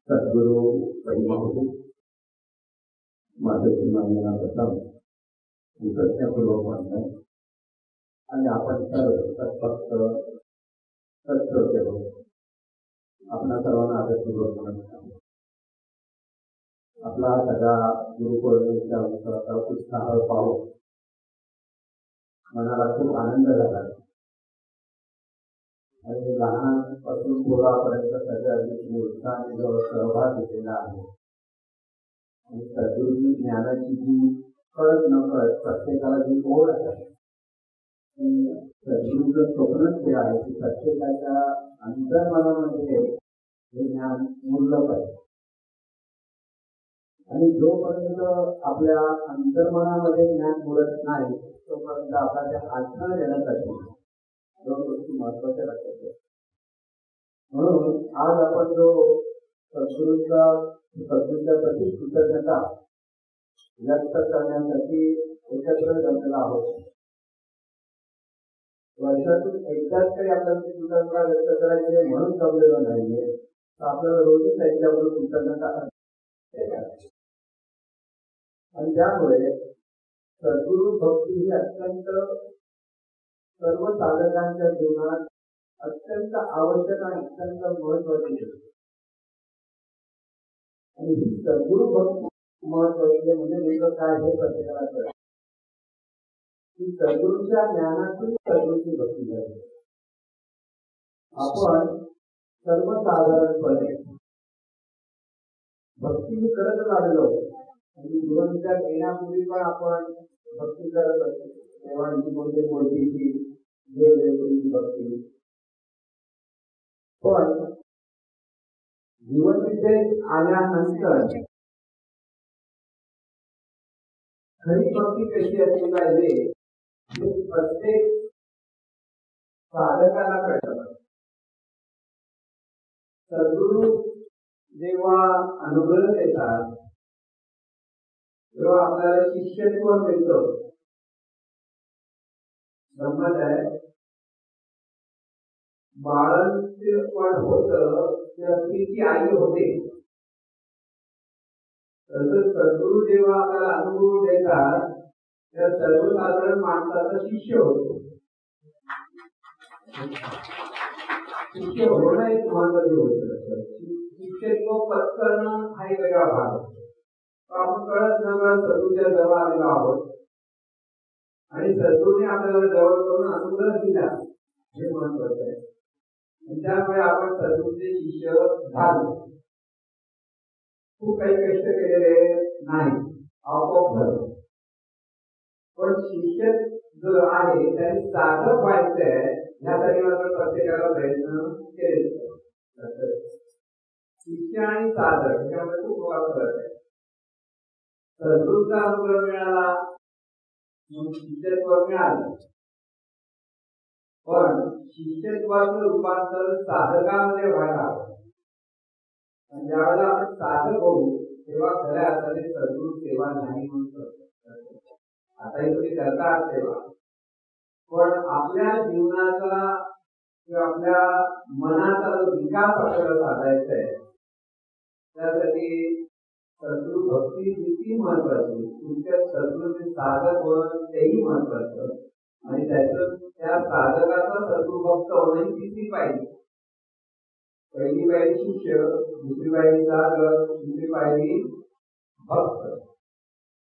सद्गुरू परिमहू माझं मान्यला प्रथम कृतज्ञपूर्वक मानणं आणि आपण सर्व फक्त सत्य आपणा सर्वांना आदरपूर्वक म्हणत आपला सगळा गुरुपौर्णिमेचा उत्साह पाहून मनाला खूप आनंद झाला आणि लहानपासून पोरापर्यंत सगळ्या उत्साहाने जो सहभाग घेतलेला आहे आणि सद्गुरूंनी ज्ञानाची जी कळत न कळत प्रत्येकाला जी ओढ आहे ती सद्गुरूचं स्वप्नच हे आहे की प्रत्येकाच्या अंतर्मनामध्ये हे ज्ञान मुल्लक आहे आणि जोपर्यंत आपल्या अंतर्मनामध्ये ज्ञान मुळत नाही तोपर्यंत आपल्याला आचरण देण्यासाठी दोन गोष्टी महत्वाच्या लक्षात घ्या. म्हणून आज आपण जो सद्गुरूंच्या प्रति कृतज्ञता व्यक्त करण्यासाठी एकत्र जमलेला आहोत. वर्षातून एकदाच काही आपल्याला कृतज्ञता व्यक्त करायची म्हणून जमलेलं नाहीये तर आपल्याला रोजच त्यांच्याबरोबर कृतज्ञता आणि त्यामुळे सद्गुरू भक्ती ही अत्यंत सर्व साधकांच्या जीवनात अत्यंत आवश्यक आणि अत्यंत महत्वाची आहे. आणि ही सद्गुरू भक्ती महत्वाची म्हणजे नेमकं काय हे प्रत्येकाला कळतं की सद्गुरूच्या ज्ञानातून सद्गुरूची भक्ती झाली. आपण सर्वसाधारणपणे भक्ती करत आलेलो आणि गुरुंच्या येण्यापूर्वी पण आपण भक्ती करत असतो. देवांची कोणती मूर्तीची देवदेवतेची भक्ती. पण जीवनविषय आल्यानंतर खरी भक्ती कशी असली पाहिजे हे प्रत्येक साधकाला कळतं. सद्गुरू जेव्हा अनुग्रह देतात तेव्हा आपल्याला शिष्यत्व मिळतं. गंमत आहे, बाळंतपण होतं तेव्हा स्त्रीची आई होते. तसंच सद्गुरू जेव्हा आपल्याला अनुभव देतात तेव्हा सर्वसाधारण माणसाचा शिष्य होतो. शिष्य होणं एक महत्वाची गोष्ट असतं. शिष्यत्व पत्करणं हा एक वेगळा भाग असतो. आपण कळत नकळत सद्गुरूच्या जवळ आलेलो आहोत आणि सद्गुरूने आपल्याला जवळ करून अनुग्रह दिला हे महत्वाचं आहे. त्यामुळे आपण सद्गुरूचे शिष्य झालो. खूप काही कष्ट केलेले नाही, आपोआप झालो. पण शिष्य जो आहे त्याने साधक व्हायचंय यासाठी मात्र प्रत्येकाला प्रयत्न केले. शिष्य आणि साधक यामध्ये खूप मोठा फरक आहे. सद्गुरूचा अनुग्रह मिळाला शिष्यत्व मिळालं पण शिष्यत्वाचं रूपांतर साधकामध्ये व्हायला हवं. आणि ज्यावेळेला आपण साधक होऊ तेव्हा खऱ्या अर्थाने सद्गुरू सेवा नाही म्हणून करतो. आताही तुम्ही करता सेवा पण आपल्या जीवनाचा किंवा आपल्या मनाचा जो विकास आपल्याला साधायचा आहे त्यासाठी सद्गुरू भक्ती किती महत्वाची, तुमच्या सद्गुरूचे साधक होणं तेही महत्वाचं आणि त्या साधकाचा सद्गुरू भक्त होणं किती पाहिजे. पहिली पाहिजे शिष्य, दुसरी पाहिजे साधक, तिसरी पाहिजे भक्त.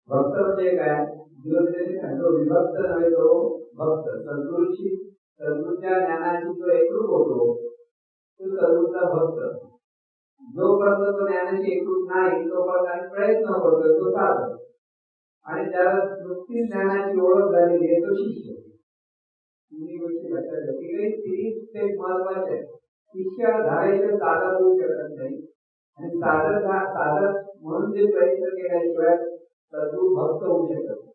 भक्त म्हणजे काय, जो विभक्त नव्हे तो भक्त. सद्गुरूच्या ज्ञानाची जो एकरूप होतो तो सद्गुरूचा भक्त. जोपर्यंत तो ज्ञानाची एकरूप नाही तोपर्यंत प्रयत्न करतोय तो साधक. आणि ज्याला नुकतीच ज्ञानाची ओळख झालेली आहे तो शिष्य. तुम्ही गोष्टी लक्षात घ्या की तीन स्टेप महत्वाचे आहे. शिष्य झाल्याशिवाय साधक होऊ शकत नाही आणि साधक म्हणून जे प्रयत्न केल्याशिवाय सद्गुरू भक्त होऊ शकत नाही.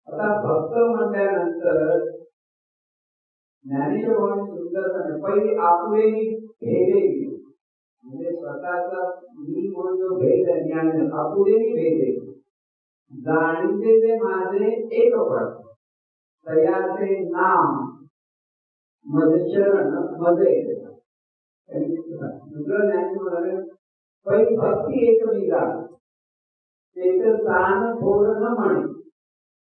आता भक्त म्हटल्यानंतर ज्ञानेश्वर सुंदर पहिली आपुलेली भेदे म्हणजे स्वतःचा मी म्हणून जो भेद ज्ञान आपुलेली भेदे जाणीते ते माझे एक पड तयाचे नाम मज चरण मध्ये दुसरं ज्ञान म्हणाले पहिली भक्ती एक विजा त्याचं स्थान थोड न म्हणे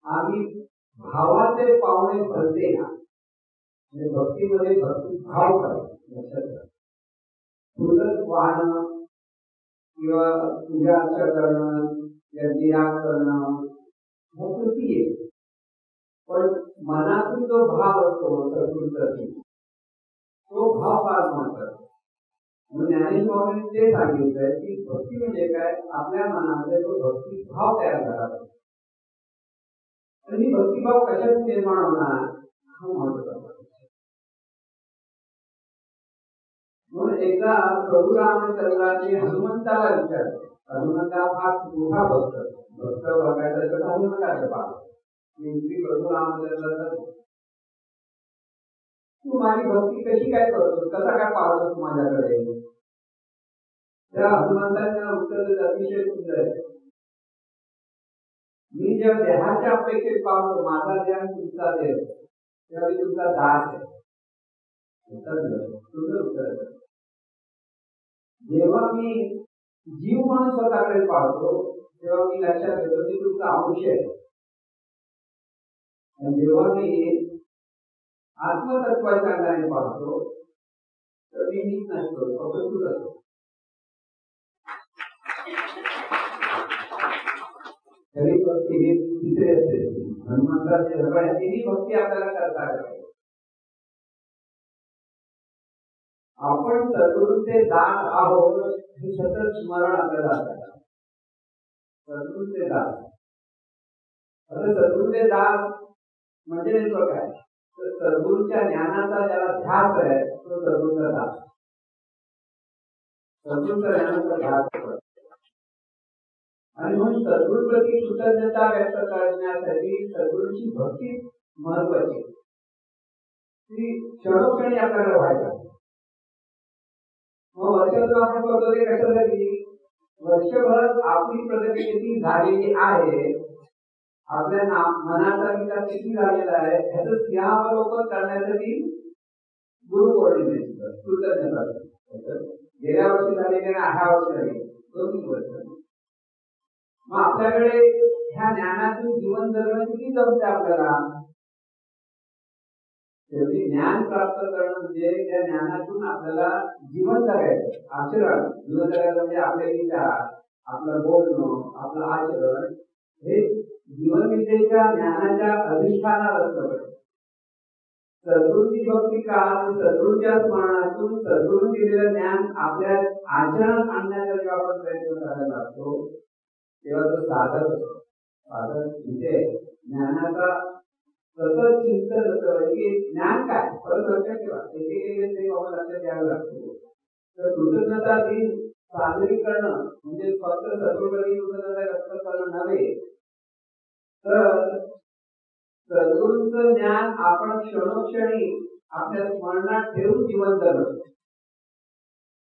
आम्ही भावाचे पावणे भरते ना म्हणजे भक्तीमध्ये भक्ती भाव करायचा तुझंच वाहन किंवा पूजा अर्चा करणं यज्ञयाग करणं कृती आहे पण मनातून जो भाव असतो सत्कृती तो भाव फार महत्वाचा म्हणून ज्ञानेश्वरांनी ते सांगितलंय की भक्ती म्हणजे काय आपल्या मनामध्ये तो भक्ती भाव तयार करावा आणि भक्तिभाव कशात निर्माण होणार हा महत्वाचा म्हणून एकदा प्रभू रामचंद्रांनी हनुमंताला विचारले हनुमंता हा मोठा भक्त बघायचा तर हनुमंताचे पाठ प्रभू रामचंद्र तू माझी भक्ती कशी काय करतोस कसा काय पाहतोस तू माझ्याकडे त्या हनुमंतांना उत्तर देत अतिशय सुंदर आहे मी जेव्हा देहाच्या अपेक्षेत पाहतो माझा देह तुमचा देव तेव्हा मी तुमचा दास आहे जेव्हा मी जीव म्हणून स्वतःकडे पाहतो तेव्हा मी लक्षात घेतो की तुमचा अंश आहे आणि जेव्हा मी आत्मतत्वाच्या अंगाने पाहतो तर मी मीच नसतो फक्त तूच असतो तरी भक्ती हे तिसरे असते हनुमंताचे तिन्ही भक्ती आपल्याला करता आली आपण सद्गुरूंचे दास आहोत हे सतत स्मरण आपल्याला असायला सद्गुरूंचे दास आता सद्गुरूंचे दास म्हणजे नेमकं काय तर सद्गुरूंच्या ज्ञानाचा ज्याला ध्यास आहे तो सद्गुरूंचा दास सद्गुरूंच्या ज्ञानाचा ध्यास आणि म्हणून सद्गुरूप्रती कृतज्ञता व्यक्त करण्यासाठी सद्गुरूंची भक्ती महत्वाची ती क्षणोक्षणी आपल्याला व्हायला मग वर्षभर आपण करतो ते कशासाठी वर्षभर आपली प्रगती किती झालेली आहे आपल्या मनाचा विकास किती झालेला आहे याचं सिंहावलोकन करण्यासाठी गुरुपौर्णिमेची कृतज्ञता गेल्या वर्षी झालेली आणि 18 वर्ष झाली 2 वर्ष मग आपल्याकडे ह्या ज्ञानातून जीवन जगणं किती जमते आपल्याला शेवटी ज्ञान प्राप्त करणं म्हणजे त्या ज्ञानातून आपल्याला जीवन जगायचं आचरण जीवन जगायचं म्हणजे आपले विचार आपलं बोलणं आपलं आचरण हे जीवनविद्येच्या ज्ञानाच्या अधिष्ठानावर असलं पाहिजे सद्गुरूंची भक्ती का सद्गुरूंच्या स्मरणातून सद्गुरू दिलेलं ज्ञान आपल्या आचरणात आणण्याचा जेव्हा आपण प्रयत्न करायला लागतो तेव्हा तो साधक असतो साधक म्हणजे ज्ञानाचा सतत चिंतन असतं की ज्ञान काय परत लक्षात ठेवा एक ते बाबा लक्षात द्यावं लागतो तर कृतज्ञता दिन साजरी करणं म्हणजे फक्त सद्गुरूंकडे कृतज्ञता व्यक्त करणं नव्हे तर सद्गुरूंचं ज्ञान आपण क्षणोक्षणी आपल्या स्मरणात ठेवून जीवन जगणं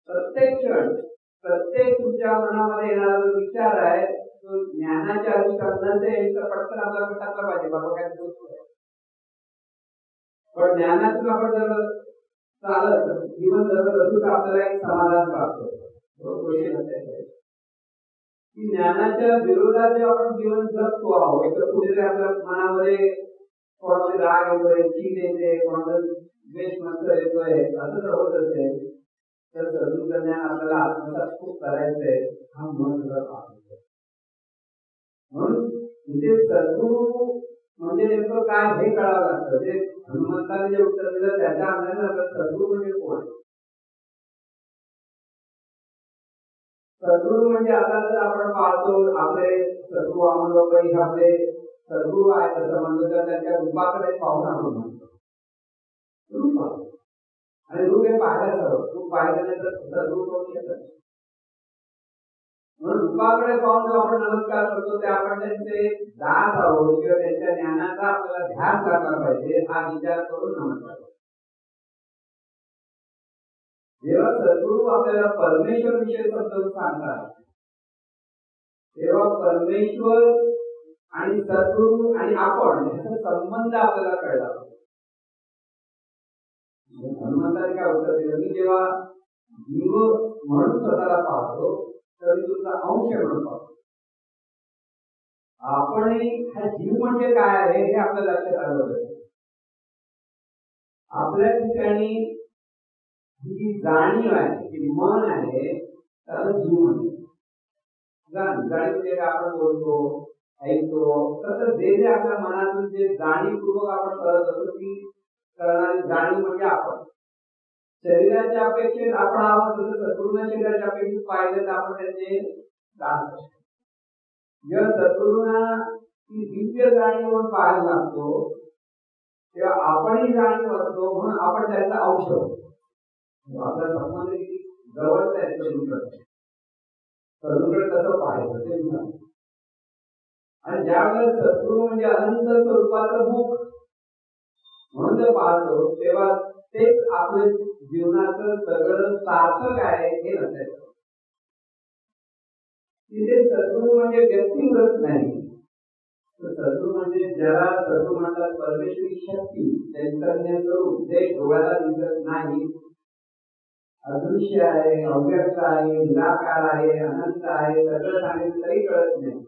प्रत्येक क्षण प्रत्येक तुमच्या मनामध्ये येणारा जो विचार आहे तो ज्ञानाच्या अधिष्ठान नसेल तर पटकन आपल्याला टाकला पाहिजे बाबा काय पण ज्ञानातून आपण जर चालत जीवन जगत असू तर आपल्याला एक समाधान प्राप्त होतं की ज्ञानाच्या विरोधात जेव्हा आपण जीवन जगतो आहोत तर कुठेतरी आपल्या मनामध्ये कोणामध्ये राग येतोय चीड येते कोणाला द्वेष मंत्र येतोय असं जर होत असेल तर सद्गुरूंचं ज्ञान आपल्याला आत्मसात खूप करायचंय हा महत्त्वाचा आहे म्हणून इथे सद्गुरू म्हणजे नेमकं काय हे कळावं लागतं जे हनुमंताने जे उत्तर दिलं त्याच्या अंदाजाने सद्गुरू म्हणजे कोण सद्गुरू म्हणजे आता जर आपण पाहतो आपले सद्गुरू आम्हाला हे आपले सद्गुरू आहेत असं म्हणतो तर त्यांच्या रूपाकडे पाहून आपण म्हणतो रूप आणि रूप हे पाहायलाच हवं रूप पाहिल्यानंतर सद्गुरू करू शकत म्हणून रूपाकडे पाहून जो आपण नमस्कार करतो ते आपण त्यांचे दास आहोत किंवा त्यांच्या ज्ञानाचा आपल्याला ध्यास लागला पाहिजे हा विचार करून नमस्कार जेव्हा सद्गुरू आपल्याला परमेश्वर विषयी समजावून सांगतात तेव्हा परमेश्वर आणि सद्गुरू आणि आपण याचा संबंध आपल्याला कळला हनुमंताने काय उत्तर दिलं मी जेव्हा जीव म्हणून स्वतःला पाहतो, तर तुझा अंश म्हणून पाहतो. आपण हा जीव म्हणजे काय आहे हे आपल्या लक्षात आलं पाहिजे. आपल्या ठिकाणी जी जाणीव आहे, जी मन आहे, त्याला जीव म्हणतो. जाणीव म्हणजे आपण बोलतो, ऐकतो, तसं जे जे आपल्या मनातून जे जाणीवपूर्वक आपण करत असतो ती करणारी जाणीव म्हणजे आपण. शरीराच्या अपेक्षेत आपण आहोत, जसं सद्गुरूंना शरीराच्या अपेक्षेत पाहिलं तर आपण त्याचे दास असतो. जेव्हा सद्गुरूंना ती दिव्य जाणीव पाहायला लागतो तेव्हा आपणही जाणीव असतो, म्हणून आपण त्याचा अंश होतो. आपला संबंध किती जवळचा आहे सद्गुरूंकडे, सद्गुरूकडे कसं पाहायचं ते म्हणून. आणि ज्यावेळेस सद्गुरू म्हणजे अनंत स्वरूपाचं मुख म्हणून जर पाहतो तेव्हा तेच आपल्या जीवनाचं सगळं सार्थक आहे हे लक्षात. तिथे सद्गुरू म्हणजे व्यक्तिगत नाही, सद्गुरू म्हणजे ज्याला सद्गुरू म्हणतात परमेश्वरी शक्ती, चैतन्य स्वरूप जे डोळ्याला दिसत नाही, अदृश्य आहे, अव्यक्त आहे, निराकार आहे, अनंत आहे, सगळं सांगितलं तरी कळत नाही.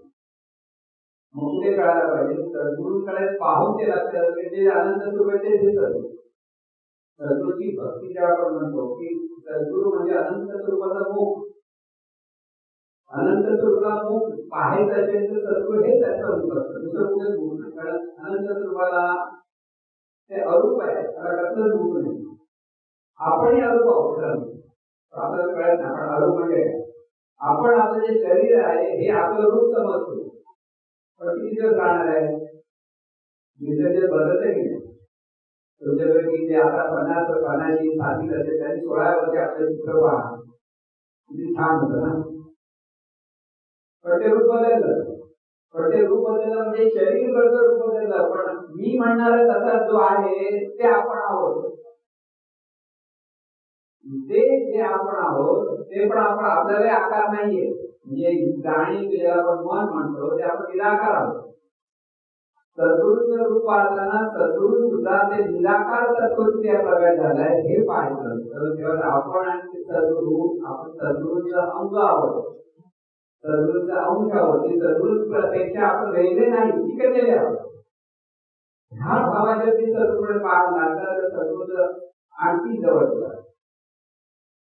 मग कुठे कळायला पाहिजे? सद्गुरूंकडे पाहून ते लक्षात जे अनंत स्वरूप आहे ते दिसत. सद्गुरूची भक्ती जेव्हा आपण म्हणतो की सद्गुरू म्हणजे अनंत स्वरूपाचा मुख, अनंत स्वरूपाला मुख पाहायचं असेल तर सद्गुरू हे त्याचं मुख असतं, दुसरं कुठेच मुख नाही. कारण अनंत स्वरूपाला ते अरूप आहे, त्याला कसलंच मुख नाही. आपणही अरूप आहोत, आपल्याला कळत नाही आपण अरूप म्हणजे आपण आपलं जे शरीर आहे हे आपलं रूप समजतो, पण किती दिवस राहणार आहे? दिवसाचे बदलत आहे की नाही? तुमच्यापैकी जे आता 50-50 60 असेल त्यांनी 16 वर्षे आपलं चित्र पहा, किती छान होतं ना. पण ते रूप बदललं, पण ते रूप बदललं म्हणजे शरीर रूप बदललं, पण मी म्हणणारा तसा जो आहे ते आपण आहोत. ते जे आपण आहोत ते पण आपण, आपल्याला आकार नाहीये. म्हणजे जाणीव ज्याला आपण मन म्हणतो ते आपण निराकार आहोत. सद्गुरूचं रूप पाहताना सद्गुरू सुद्धा ते निराकार तत्वचे प्रगट झालाय हे पाहायचं. तर तेव्हा आपण आणि सद्गुरू, आपण सद्गुरूचं अंग आहोत, सद्गुरूचा अंश आहोत. की सद्गुरूपेक्षा आपण वेगळे नाही, शिकलेले आहोत. ह्या भावाच्या ते सद्गुरूकडे पाहायला लागतात तर सद्गुरूचं आणखी जवळ होतात.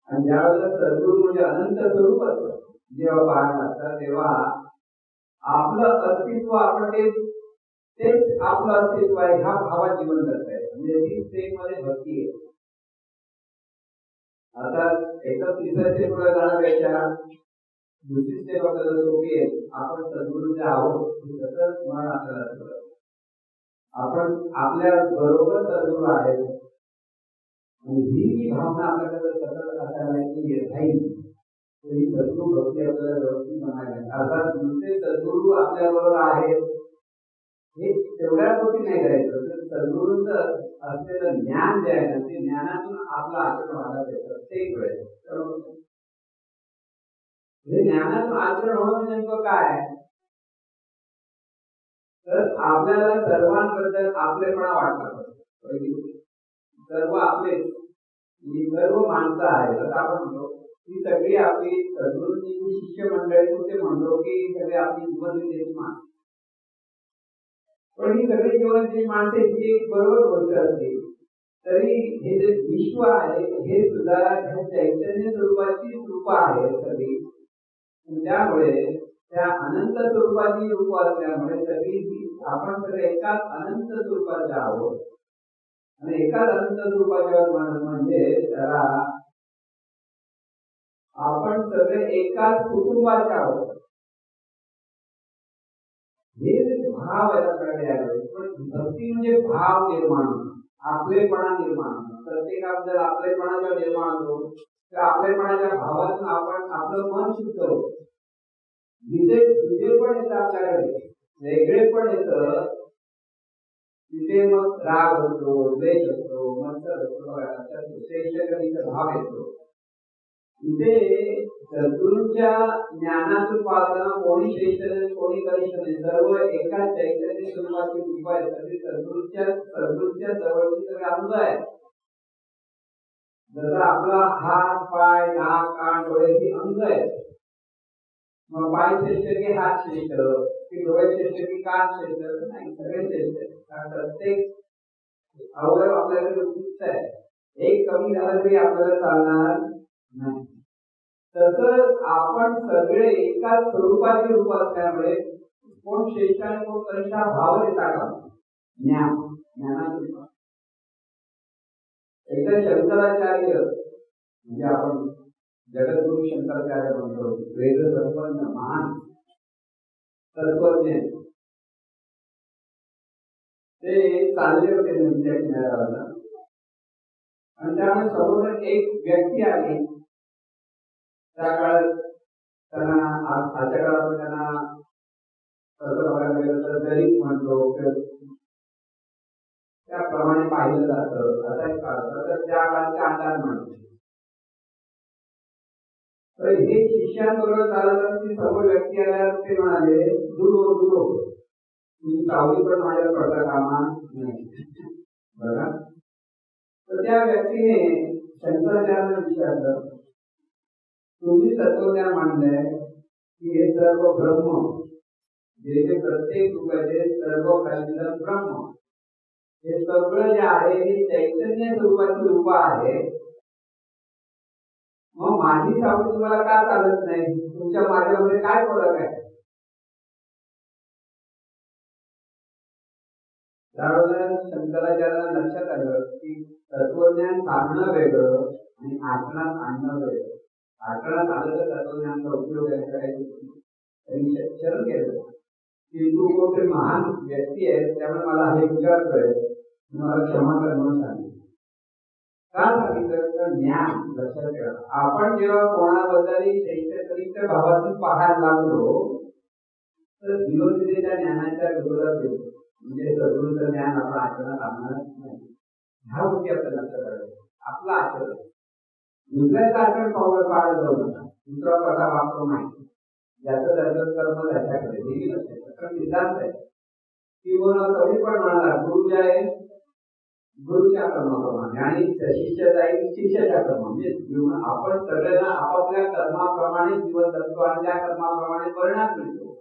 आणि ज्यावेळेला सद्गुरू म्हणजे अनंत स्वरूप असतं जेव्हा पाहायला लागतात तेव्हा आपलं अस्तित्व आपण तेच आपलं अस्तित्व आहे ह्या भावात जीवन करत आहे. म्हणजे ती स्टेप मध्ये भक्ती आहे. आता एका तिसऱ्या स्टेप मध्ये जाण्यापेक्षा दुसरी स्टेप आपल्याला सोपी आहे. आपण सद्गुरूचे आहोत हे सतत स्मरण आपल्याला असतं. आपण आपल्या बरोबर सद्गुरू आहेत आणि ही भावना आपल्याकडे सतत असायला की राहील. ही सद्गुरू भक्ती आपल्याला व्यवस्थित म्हणायला. अर्थात दुसरे सद्गुरू आपल्या बरोबर आहेत हे तेवढ्या गोष्टी नाही करायचं. सद्गुरूंचं असलेलं ज्ञान जे आहे ना ते ज्ञानातून आपलं आचरण व्हायला पाहिजे ते कळेल. हे ज्ञानातून आचरण होणं नेमकं काय? तर आपल्याला सर्वांबद्दल आपलेपणा वाटला पाहिजे. सर्व आपले सर्व माणसं आहेत असं आपण म्हणतो ही सगळी आपली सद्गुरूंची जी शिष्य मंडळी होते म्हणतो की सगळे आपली जीवनविषयी माणसं. पण ही सगळी जीवनाची माणसे जी बरोबर गोष्ट असते तरी हे जे विश्व आहे हे सुद्धा चैतन्य स्वरूपाची रूप आहे सगळी. त्यामुळे त्या अनंत स्वरूपाची रूप असल्यामुळे सगळी आपण सगळे एकाच अनंत स्वरूपाचे आहोत. आणि एकाच अनंत स्वरूपाचे म्हणजे त्याला आपण सगळे एकाच कुटुंबाचे आहोत. हे भाव याच्याकडे. पण भक्ती म्हणजे भाव निर्माण होणं, आपलेपणा निर्माण होणं. प्रत्येकाबद्दल आपलेपणाचा निर्माण होतो. त्या आपलेपणाच्या भावातून आपण आपलं मन शुद्ध होतं. जिथे पण येतं आपल्याकडे वेगळे पण येतं तिथे मग राग होतो, द्वेष होतो, मत्सर होतो, श्रेष्ठकरीचा भाव येतो. इथे सद्गुरूंच्या ज्ञानातून पाहताना कोणी श्रेष्ठ कोणी कनिष्ठ नाही, सर्व एका चैतन्य स्वरूपाची रूप आहे. सगळी सद्गुरूच्या जवळची सगळे अंग आहे. जसं आपला हात पाय नाक कान डोळे ही अंग आहेत. मग पाय श्रेष्ठ की हात श्रेष्ठ की डोळे श्रेष्ठ की कान श्रेष्ठ नाही, सगळे श्रेष्ठ. प्रत्येक अवयव आपल्याकडे उपयुक्त आहे. एक कमी झालं तरी आपल्याला चालणार नाही. तसं आपण सगळे एकाच स्वरूपाचे रूप असल्यामुळे कोण श्रेष्ठ आणि कोण कनिष्ठ भाव देता का? ज्ञानाचा एकदा शंकराचार्य म्हणजे आपण जगद्गुरु शंकराचार्य म्हणतो, वेद संपन्न महान तत्वज्ञ, ते चालले होते नदीच्या किनाऱ्याला आणि त्यामुळे समोर एक व्यक्ती आली. त्या काळात त्यांना आजच्या काळात त्यांना तसं बघायला गेलं तर दलित म्हणतो, त्याप्रमाणे पाहिलं जातं. असा एक काळ होता, तर त्या काळात आचार म्हणतो. तर हे शिष्यांबरोबर चालत ती समोर व्यक्ती आल्यावर ते म्हणाले, दूर हो दूर हो, तुझी सावली पण माझ्या पडता कामा नाही. बघा, तर त्या व्यक्तीने शंकराचार्यांना विचारलं, तुम्ही तत्वज्ञान मांडलंय की हे सर्व ब्रह्म, जे प्रत्येक रूपाचे सर्व कालीन ब्रह्म, हे सगळं जे आहे हे चैतन्य स्वरूपाची रूप आहे. मग माझी सावली तुम्हाला का चालत नाही? तुमच्या माझ्यामध्ये काय फरक आहे? त्यावेळेला शंकराचार्यांना लक्षात आलं की तत्वज्ञान सांगणं वेगळं आणि आचरणात आणणं वेगळं. आचरणात आलं तर तत्वज्ञानाचा उपयोग त्यांनी शरण केलं की तू कोणतरी महान व्यक्ती आहे, त्यामुळे मला हे विचारतोय, मला क्षमा कर म्हणून सांगितलं. का सांगितलं? ज्ञान लक्षात ठेवा. आपण जेव्हा कोणाबद्दल श्रेष्ठ भावातून पाहायला लागलो तर विरोधीच्या ज्ञानाच्या विरोधात येतो. म्हणजे सद्गुरूचं ज्ञान आपण आचरणात आणणार नाही. ह्या गोष्टी आपल्याला लक्षात आलं. आपलं आचरण, दुसऱ्याचं आचरण पाळत जाऊ नका. दुसरा कसा वापरू नाही, ज्याचं त्याचं कर्म त्याच्याकडे हे लक्षात. सिद्धांत आहे की कधी पण म्हणाला, गुरु जे आहे गुरुच्या कर्माप्रमाणे आणि शिष्य जाईल शिष्याच्या कर्म. म्हणजे आपण सगळ्यांना आपापल्या कर्माप्रमाणे जीवन जगतो आणि त्या कर्माप्रमाणे परिणाम मिळतो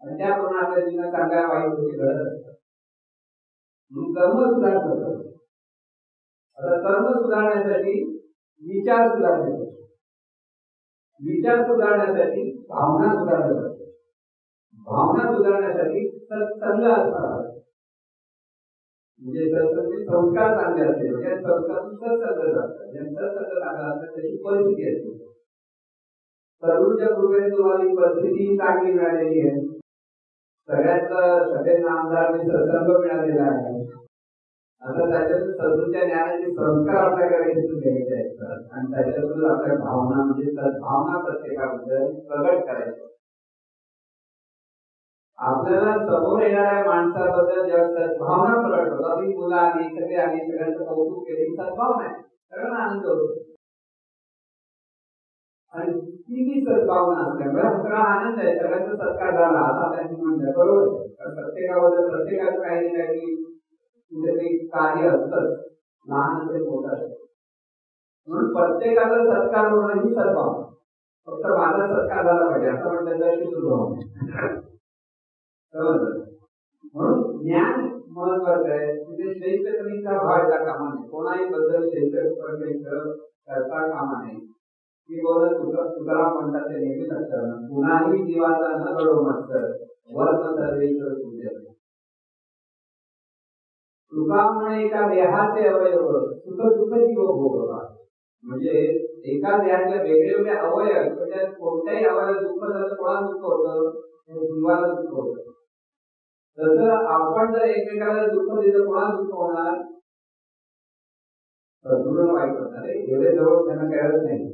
आणि त्याप्रमाणे आपल्या जीवनात चांगल्या वाईट गोष्टी घडत असतात. म्हणून कर्म सुधारतो. आता कर्म सुधारण्यासाठी विचार सुधारण्यासाठी, विचार सुधारण्यासाठी भावना सुधारण्यासाठी, भावना सुधारण्यासाठी सत्संग असणार. म्हणजे संस्कार चांगले असते, संस्कारातून सत्संग असतात. सत्संग चांगला असतात त्याची परिस्थिती असते. सद्गुरूच्या कृपेने तुम्हाला ही परिस्थिती चांगली मिळालेली आहे. सगळे नामदार सत्संग मिळालेला आहे. आता त्याच्यातून सद्गुरूच्या ज्ञानाचे संस्कार आपल्याकडे घ्यायचे आहेत आणि त्याच्यातून आपल्या भावना म्हणजे सद्भावना प्रत्येकाबद्दल प्रगट करायचं. आपल्याला समोर येणाऱ्या माणसाबद्दल जेव्हा सद्भावना प्रकट होतात, ती मुलं आली सगळे आली सगळ्यांचं कौतुक केले, सद्भावना आहे, सगळ्यांना आनंद होतो. आणि ती सद्भावना असल्यामुळे सगळा आनंद आहे, सगळ्यांचा सत्कार झाला असा त्यांनी म्हणलं. बरोबर आहे, कारण प्रत्येकाबद्दल प्रत्येकाचं काही ना काही कुठेतरी कार्य असतं, लहान असेल मोठं असेल. म्हणून प्रत्येकाचा सत्कार होणं ही सद्भावना. फक्त माझा सत्कार झाला पाहिजे असं म्हणलं तर ती दुर्भावना. म्हणून ज्ञान महत्वाचं आहे. म्हणजे श्रेष्ठ कमीचा भाव येता कामा नये, कोणाही बद्दल श्रेष्ठ करता कामा नये. की बोल तुकाराम म्हणतात ते नेहमी लक्षात, कुणाही जीवाचा न घडो मत्सर, वर्त सर्वेश्वर पूजन. तुकामुळे एका देहाचे अवयव सुख दुःख जीव भोगतात. म्हणजे एका देहातले वेगळे वेगळे अवयव, म्हणजे कोणत्याही अवयव दुःख झालं कोणाला दुःख होतं, जीवाला दुःख होतं. तसं आपण जर एकमेकाला दुःख दिलं कोणाला दुःख होणार? सद्गुरूला वाईट होणार. एवढे जवळ त्यांना कळत नाही.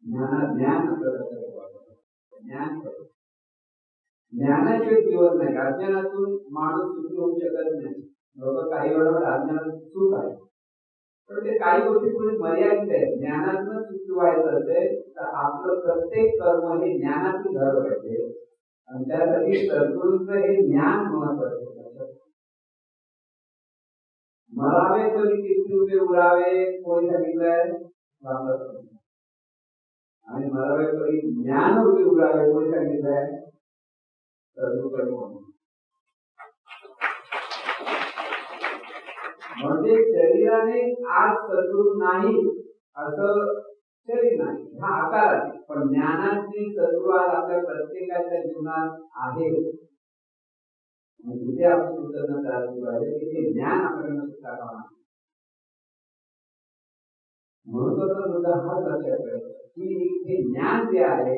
ज्ञान ज्ञान ज्ञानाशिवाय जीवन नाही. अज्ञानातून माणूस सुखी होऊ शकत नाही. लोक काही वेळा अज्ञानात सुख आहे, पण ते काही गोष्टी थोडी मर्यादित आहे. ज्ञानातून सुखी व्हायचं असेल तर आपलं प्रत्येक कर्म हे ज्ञानातून घडलं पाहिजे आणि त्यासाठी सद्गुरूंचं हे ज्ञान महत्वाचं. मरावे कोणी किती रुपये उरावे कोणी सांगितलंय, आणि मला काही ज्ञान रूपी उडावे कोणी सांगितलंय सद्गुरू म्हणून. म्हणजे शरीराने आज सद्गुरू नाही असं शरीर नाही, हा आकार आहे, पण ज्ञानाची सद्गुरू आज आपल्या प्रत्येकाच्या जीवनात आहे. तिथे आपण कृतज्ञता असली पाहिजे की ते ज्ञान आपल्याला सुद्धा कामा. म्हणून मुद्दा हा लक्षात ठेवायचा की हे ज्ञान जे आहे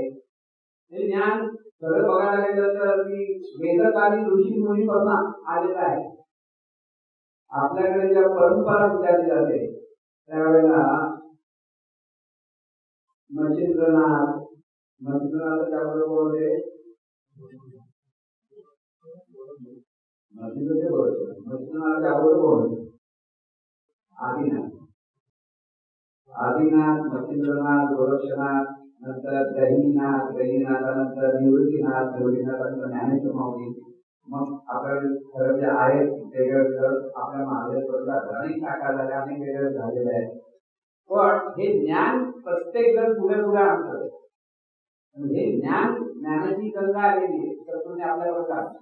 हे ज्ञान खरं बघायला गेलं तर वेदकालीन ऋषी मुनीपासून आलेलं आहे. आपल्याकडे ज्या परंपरा विचारली जाते त्यावेळेला मच्छिंद्रनाथ त्याबरोबर बोलते मच्छिंद्रनाथ त्याबरोबर बोलते आदिनाथ, मच्छिंद्रनाथ, गोरक्षनाथ, नंतर गहिनीनाथानंतर निवृत्तीनाथानंतर ज्ञानेश्वर माऊली. मग आपल्याकडे खरं जे आहेत वेगवेगळं आपल्या महादेवला अनेक शाखा झाल्या, अनेक वेगळे झालेले आहेत. पण हे ज्ञान प्रत्येक जण पुढे पुढे आणतं. हे ज्ञानाची गंगा आलेली आहे तर तुम्ही आपल्याकडे काढता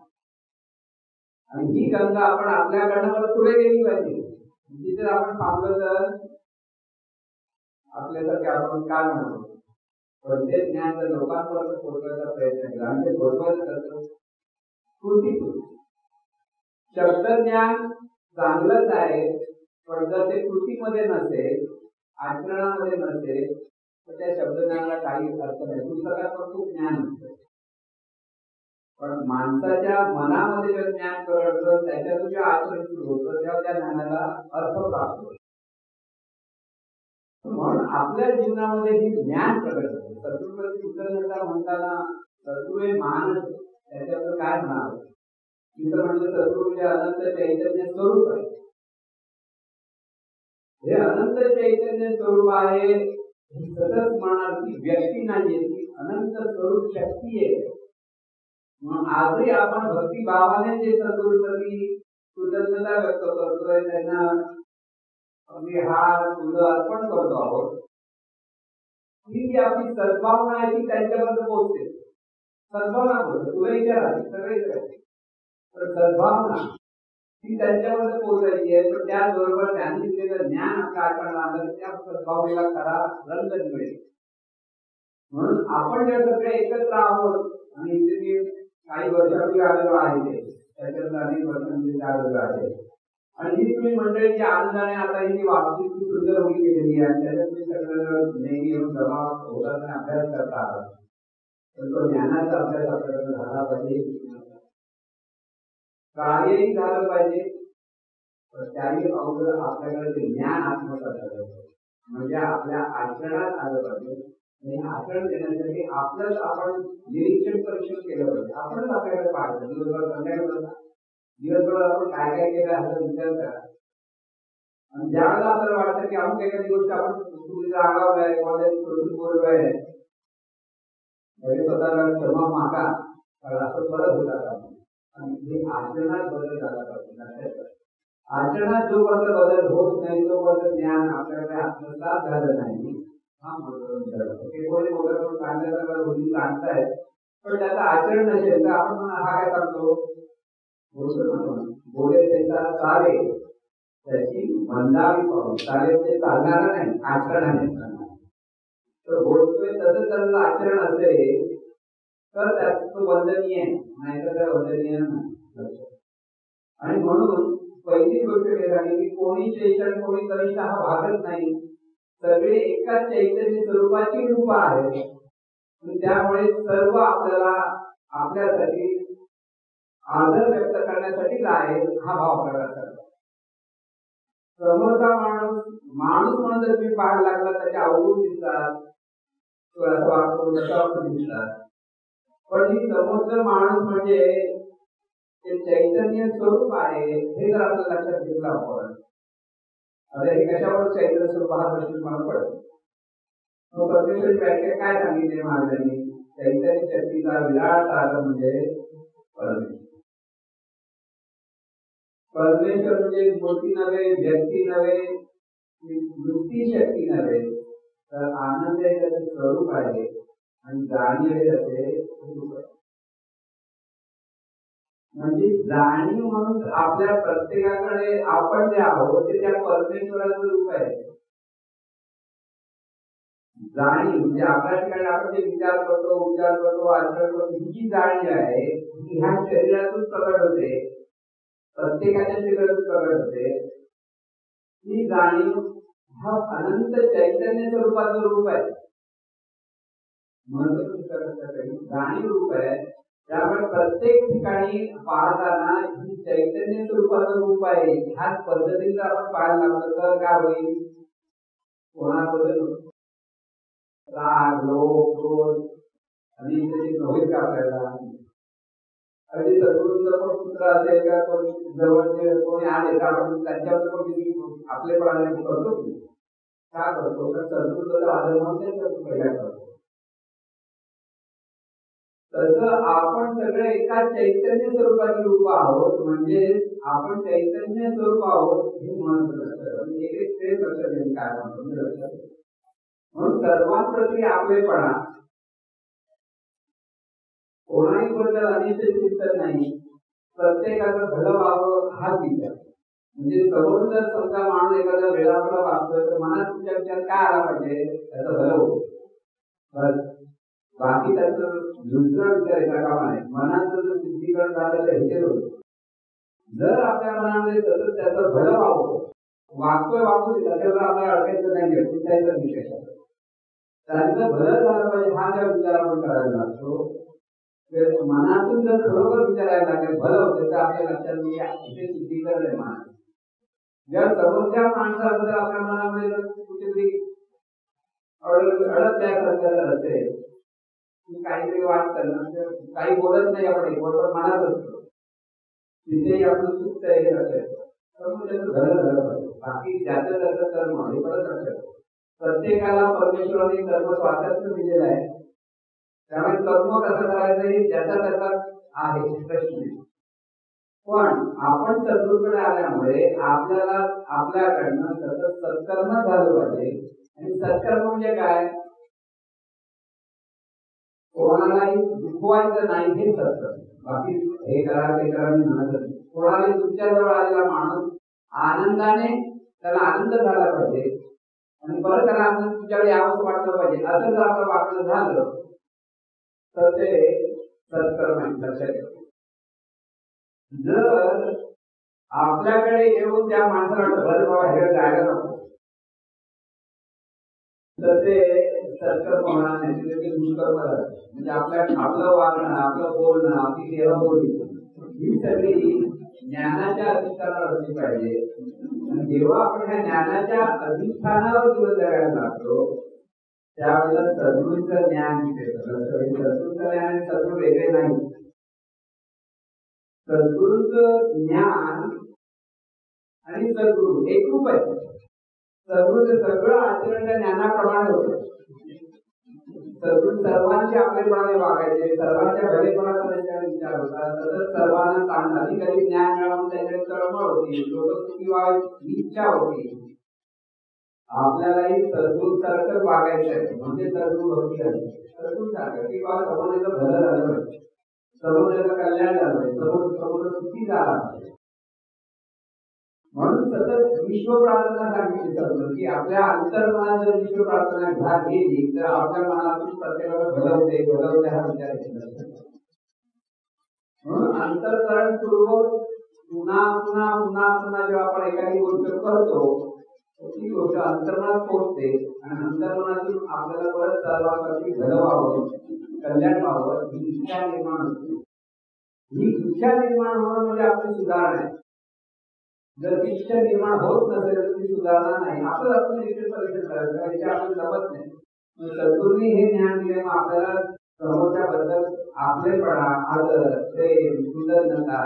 आणि ही गंगा आपण आपल्याकडनं पुढे गेली पाहिजे. जिथे आपण थांबलो तर आपल्यासारखे आपण काय म्हणतो, पण ते ज्ञान जर लोकांपर्यंत पोहोचवायचा प्रयत्न केला आणि ते पोहोचवायचं करतो कृतीतून. शब्दज्ञान चांगलंच आहे, पण जर ते कृतीमध्ये नसेल, आचरणामध्ये नसेल तर त्या शब्दज्ञानाला काही अर्थ नाही. पुस्तकात पण खूप ज्ञान असतं, पण माणसाच्या मनामध्ये जर ज्ञान कळतं त्याच्यातून जे आचरण सुरू होतं तेव्हा त्या ज्ञानाला अर्थ प्राप्त होतो. म्हणून आपल्या जीवनामध्ये हे ज्ञान प्रगट होतं. सद्गुरूंवरती कृतज्ञता म्हणताना सद्गुरू हे महानच, त्याच्याबद्दल काय म्हणावं. तिथं म्हणजे सद्गुरू जे अनंत चैतन्य स्वरूप आहे, हे अनंत चैतन्य स्वरूप आहे. सतत म्हणणार की व्यक्ती नाही, ती अनंत स्वरूप शक्ती आहे. मग आजही आपण भक्तिभावाने जे सद्गुरूंवरती कृतज्ञता व्यक्त करतोय, त्यांना आम्ही हार फुलं अर्पण करतो आहोत, ही जी आपली सद्भावना आहे ती त्यांच्यापर्यंत पोहोचते. सद्भावना बोलतो तुला विचार सगळे तर सद्भावना ती त्यांच्यापर्यंत पोहोचायची आहे. पण त्याचबरोबर त्यांनी दिलेलं ज्ञान आपल्या आचरणात आलं त्या सद्भावनेला खरा रंग मिळेल. म्हणून आपण जे सगळे एकत्र आहोत आणि इथे मी काही वर्षापूर्वी आलेलो आहे, त्याच्यात अनेक वर्षांपूर्वी आलेलो आहे आणि ही तुम्ही मंडळी जी आनंदाने आता ही वास्तविक सुंदर होती गेलेली आहे, त्याच्यात तुम्ही सगळं नेहमी येऊन जमा होतात आणि अभ्यास करतात. तर तो ज्ञानाचा अभ्यास आपल्याकडे झाला पाहिजे, कार्यही झालं पाहिजे, पण त्याही अगोदर आपल्याकडे ते ज्ञान आत्मसात झालं म्हणजे आपल्या आचरणात आलं पाहिजे. आणि आचरण देण्यासाठी आपलंच आपण निरीक्षण परीक्षण केलं पाहिजे. आपणच आपल्याकडे पाहायचं दिवसभर संध्याकाळ दिवसभर आपण काय काय केलं ह्याचा विचार करा. आणि ज्यावेळेला आपल्याला वाटतं की अमुक एखादी गोष्ट आपण रागावलाय बोललोय स्वतःला क्षमा मागा असं परत होतात. आणि हे आचरणात बदल झाला पाहिजे. आचरणात जो बदल होत नाही तोपर्यंत ज्ञान आपल्याकडे आत्मसात झालं नाही. हा कोणी सांगतायत पण त्याचं आचरण नसेल तर आपण हा काय सांगतो बोले त्याचा चाले त्याची मंदावी पाहून चालेल ते चालणार नाही, आचरणाने चालणार. तर बोलतोय तसं त्याचं आचरण असेल तर त्याचं वंदनीय आहे, नाहीतर त्या वंदनीय नाही. आणि म्हणून पहिली गोष्ट हे झाली की कोणी श्रेष्ठ आणि कोणी कनिष्ठ हा भागच नाही. सगळे एकाच चैतन्य स्वरूपाची रूप आहेत. त्यामुळे सर्व आपल्याला आपल्यासाठी आदर व्यक्त करण्यासाठी आहे हा भाव प्रगट करतात. समोरचा माणूस म्हणून जर तुम्ही पाहायला लागला त्याचे अवगुण दिसतात, असं वागतो तसं दिसतात. पण ही समोरचा माणूस म्हणजे ते चैतन्य स्वरूप आहे हे जर आपल्या लक्षात घेतलं आपण. अरे हे कशावर चैतन्य स्वरूप हा प्रश्न मला पडतो. मग परमेश्वराची व्याख्या काय सांगितली महाराजांनी? चैतन्य शक्तीचा विराट सागर म्हणजे परमेश्वर. परमेश्वर म्हणजे मूर्ती नव्हे, व्यक्ती नव्हे, वृत्ती शक्ती नव्हे, तर आनंद हे त्याचे स्वरूप आहे आणि जाणीव हे त्याचे रूप आहे. म्हणजे जाणीव म्हणून आपल्या प्रत्येकाकडे आपण जे आहोत ते त्या परमेश्वराचं रूप आहे. जाणीव म्हणजे आपल्या ठिकाणी आपण जे विचार करतो आचरण करतो ही जी जाणीव आहे ती ह्या शरीरातून प्रकट होते, प्रत्येकाच्या शरीरातून प्रकट होते. ही जाणीव हा अनंत चैतन्य स्वरूपाचं रूप आहे. जाणीव रूप आहे. त्यामुळे प्रत्येक ठिकाणी पाहताना ही चैतन्य स्वरूपाचं रूप आहे. ह्याच पद्धतीने आपण पाहायला लागलं तर काय होईल? कोणाबद्दल राग, लोभ, क्रोध आणि इत्यादी होईल का आपल्याला? अगदी सद्गुरूंचा पण पुत्र असेल का कोणी जवळचे कोणी आले तर आपण त्यांच्याबद्दल पण आपलेपणाने करतो की का करतो? तर सद्गुरूचा आदर म्हणून त्यांच्याबद्दल पहिला करतो. तसं आपण सगळे एका चैतन्य स्वरूपाचे रूप आहोत. म्हणजे आपण चैतन्य स्वरूप आहोत हे महत्त्वाचं. एक ते लक्षात काय म्हणतो म्हणून सर्वांप्रती आपलेपणा, कोणाही बद्दल अनिष्ट चिंतन नाही, प्रत्येकाचं भलं व्हावं हाच विचार. म्हणजे समोर जर समजा माणूस एखादा वेळापळा वागतोय तर मनात तुमच्या विचार काय आला पाहिजे? त्याचं भलं होतं. बाकी त्याचं दुसरा विचार एका कामा नाही. मनाचं जर शुद्धीकरण झालं तर हे होतं. जर आपल्या मनामध्ये सतत त्याचं भलं व्हावं, वागू दे, त्याच्यावर आपल्याला अडकायचं नाही, चिंतायचा विषय. त्यांचं भलं झालं पाहिजे हा ज्या विचार आपण करायला लागतो, मनातून जर खरोखर विचारायला लागेल भलं होतं तर आपल्या लक्षात इथे शुद्धीकरण आहे मनात. जर समोरच्या माणसाबद्दल आपल्या मनामध्ये जर कुठेतरी अडकल्यासारखं असेल, काहीतरी वाटतं ना, काही बोलत नाही आपण, बरोबर मनात असतो, तिथेही आपलं चुकतं हे असेल तर मग त्याचं भलं झालं पाहिजे. बाकी ज्याचं त्याचं कर्म हे परत लक्षात. प्रत्येकाला परमेश्वराने कर्म स्वातंत्र्य दिलेलं आहे. त्यामुळे कर्म कसं करायचं हे ज्याचा त्याचा आहे प्रश्न. पण आपण सद्गुरूकडे आल्यामुळे आपल्याला आपल्याकडनं सतत सत्कर्म झालं पाहिजे. आणि सत्कर्म म्हणजे काय? कोणालाही दुखवायचं नाही हे सत्कर्म. बाकी हे करा ते करा म्हणत नाही. कोणालाही तुमच्याजवळ आलेला माणूस आनंदाने त्याला आनंद झाला पाहिजे आणि परत त्याला आनंद तुमच्याकडे यावंच वाटलं पाहिजे. असं जर आपलं वागणं झालं तर ते सत्कर्म आहे. लक्षात ठेवा. जर आपल्याकडे येऊन त्या माणसाला भर बाबा हे जायला नको तर ते सत्कर्म होणार नाही, ते दुष्कर्म झालं. म्हणजे आपलं वागणं, आपलं बोलणं, आपली देहबोली ही सगळी ज्ञानाच्या अधिष्ठानावर असली पाहिजे. आणि जेव्हा आपण ह्या ज्ञानाच्या अधिष्ठानावर दिवस जगायला लागतो त्यावेळेला सद्गुरूचं ज्ञान येतं. सद्गुरूचं ज्ञान आणि सद्गुरू वेगळे नाही. सद्गुरूचं ज्ञान आणि सद्गुरू एकरूप आहे. सद्गुरूचं सगळं आचरण त्या ज्ञानाप्रमाणे होतं. सद्गुरू सर्वांचे आपलेपणाने वागायचे, सर्वांच्या भलेपणाचा त्यांच्यावर विचार होता, सतत सर्वांना चांगलं अधिकारी ज्ञान मिळवून त्यांच्यावर तळमळ होती, लोकसुखी व्हावी इच्छा होती. आपल्यालाही सद्गुरू सारखं वागायचं आहे. म्हणजे सद्गुरू भक्ती आहे. सद्गुरू सारखं की बाबा समाजाचं भलं झालं पाहिजे, समाजाचं कल्याण झालं पाहिजे, समाज सुखी झाला पाहिजे. म्हणून सतत विश्व प्रार्थना सांगितली सद्गुरू की आपल्या अंतर्मनात जर विश्व प्रार्थना घात गेली तर आपल्या मनातून प्रत्येकाला भलवते हा विचार केला. म्हणून अंतःकरणपूर्वक पुन्हा पुन्हा पुन्हा पुन्हा जेव्हा आपण एखादी गोष्ट करतो ती गोष्ट अंतर्मनात पोहोचते आणि अंतर्मनातून आपल्याला परत सर्वांसाठी भलं व्हावं, कल्याण व्हावं ही इच्छा निर्माण होते. ही इच्छा निर्माण होणं म्हणजे आपली सुधारणा आहे. जर इच्छा निर्माण होत नसेल तर ती सुधारणा नाही. आपण निश्चित परीक्षण करायचं, याची आपण जमत नाही. सद्गुरूंनी हे ज्ञान दिले, मग आपल्याला समोरच्या बद्दल आपलेपणा, आदर, प्रेम, कृतज्ञता,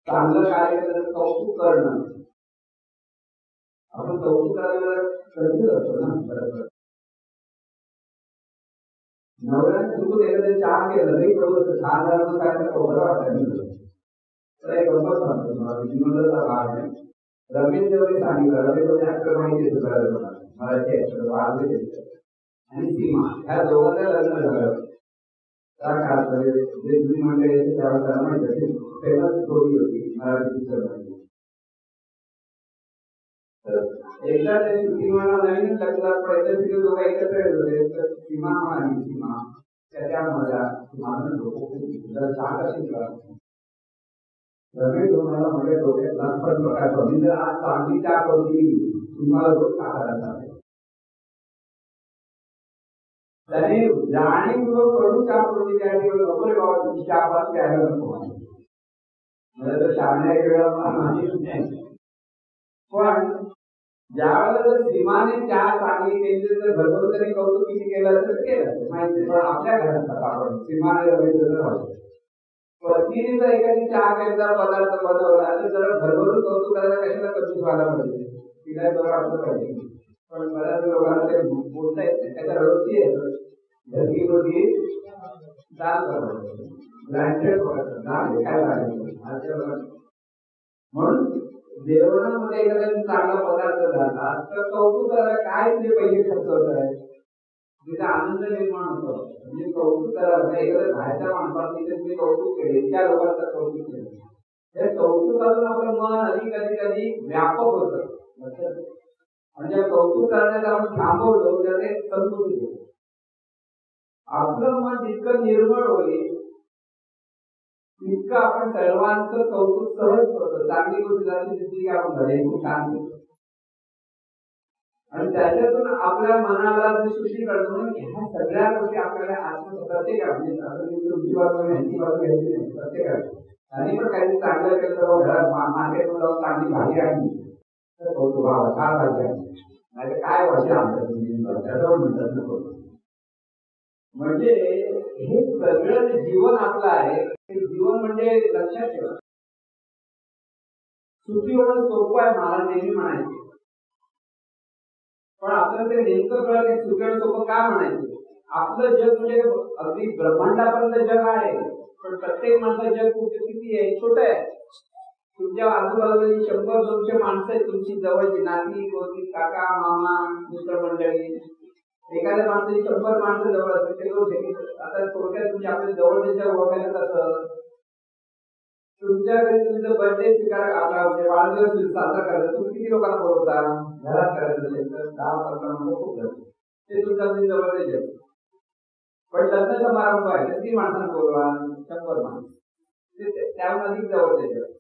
चांगलं कार्य केलं कौतुक करणं. आपण कौतुक करायला कधीच असतो ना. बरोबर नवऱ्याने चुकून एखाद्या चहा केलं तरी प्रभू 6,000 काय बरं वाटायला. तर एक गंमत सांगतो तुम्हाला, विनोदाचा भाग आहे. रमेश देवने सांगितलं, रमेश देवने ऍक्टर माहिती आहे मराठी ऍक्टर. आणि सीमा ह्या दोघांचं लग्न झालं. त्या काळात जे जुनी मंडळी होती त्यावेळेस त्यांना माहिती फेमस स्टोरी होती मराठी पिक्चरमध्ये. एकदा त्या शूटिंगला नवीन लग्नात पडायचं दोघं एकत्र येत होते. तर सीमा आणि सीमा त्याच्या माझ्या माझं डोकं चहा कशी रमेश तुम्हाला म्हणजे डोक्यात लहानपण बघायचं मी जर आज चांगली चहा करून दिली तुम्हाला रोज टाकायला त्याने जाणीवपूर्वक कडू चहा करून दिली आहे नको रे बाबा तुम्ही चहा पास प्यायला नको मला तर शाळण्या वेळा मला माहिती नाही. पण ज्यावेळेला जर सीमाने चहा चांगली केली तर भरपूर तरी कौतुक किती केलं तर केलं माहिती. पण आपल्या घरात आपण सीमाने रमेश पत्नीने जर एखादी चहा केला पदार्थ बनवला तर जरा भरभरून कौतुक करायला कशाला कधीच व्हायला पाहिजे तिला बरं वाटलं पाहिजे. पण बऱ्याच लोकांना ते बोलता येत नाही. त्याच्या रोजची आहे घरगी रोजी दाल बनवायचं ब्लँकेट दाल काय लागेल. म्हणून जेवणामध्ये एखादा चांगला पदार्थ झाला तर कौतुक करायला काय ते पैसे खर्च होत आहे तिचा आनंद निर्माण होतो. म्हणजे कौतुक करायला एखाद्या बाहेरच्या माणसाने तुम्ही कौतुक केले त्या लोकांचं कौतुक केलं त्या कौतुकातून आपलं मन अधिक कधी व्यापक होतं. म्हणजे कौतुक करण्याचं आपण थांबवतो त्याने संतुलित होतो. आपलं मन जितकं निर्मळ होईल तितकं आपण सर्वांचं कौतुक सहज करतो. चांगली गोष्ट झाली तितकी आपण घडे खूप छान आणि त्याच्यातून आपल्या मनाला शुद्धी करतो. ह्या सगळ्या गोष्टी आपल्याला प्रत्येकाला म्हणजे तुमची बाजू ह्यांची बाजू घ्यायची नाही. प्रत्येकाला आणि पण काही चांगलं केलं तर घरात मार्केटमध्ये जाऊन चांगली भाजी आणली तर कौतुक व्हावं का भाजी आणली नाही काय भाजी आणतात तुम्ही त्याच्यावर म्हणतात नको. म्हणजे हे सगळं जे जीवन आपलं आहे ते जीवन म्हणजे लक्षात ठेवा सुखी होणं सोपं आहे मला नेहमी म्हणायचे. पण आपल्याला ते नेमकं कळत सुखी सोपं का म्हणायचं. आपलं जग म्हणजे अगदी ब्रह्मांडापर्यंत जग आहे पण प्रत्येक माणसाचं जग कुठे किती आहे छोटं आहे. तुमच्या आजूबाजूला 100-200 माणसं आहेत तुमची जवळची नाती गोती काका मामा मित्रमंडळी. एखाद्या माणसाची 100 माणसं जवळ असतात. आता थोडक्यात तुम्ही आपल्या जवळच्या ओळखायला कसं तुमच्या घरी तुमचं बर्थडे स्वीकार आपला वाढदिवस साजरा करायचा तुम्ही किती लोकांना बोलवता घरात करायचं असेल तर 10-15 खूप झालं ते तुमच्या जवळचे जग. पण लग्न समारंभ आहे तर 3 माणसांना बोलवा 100 माणसं त्याहून अधिक जवळचे जग.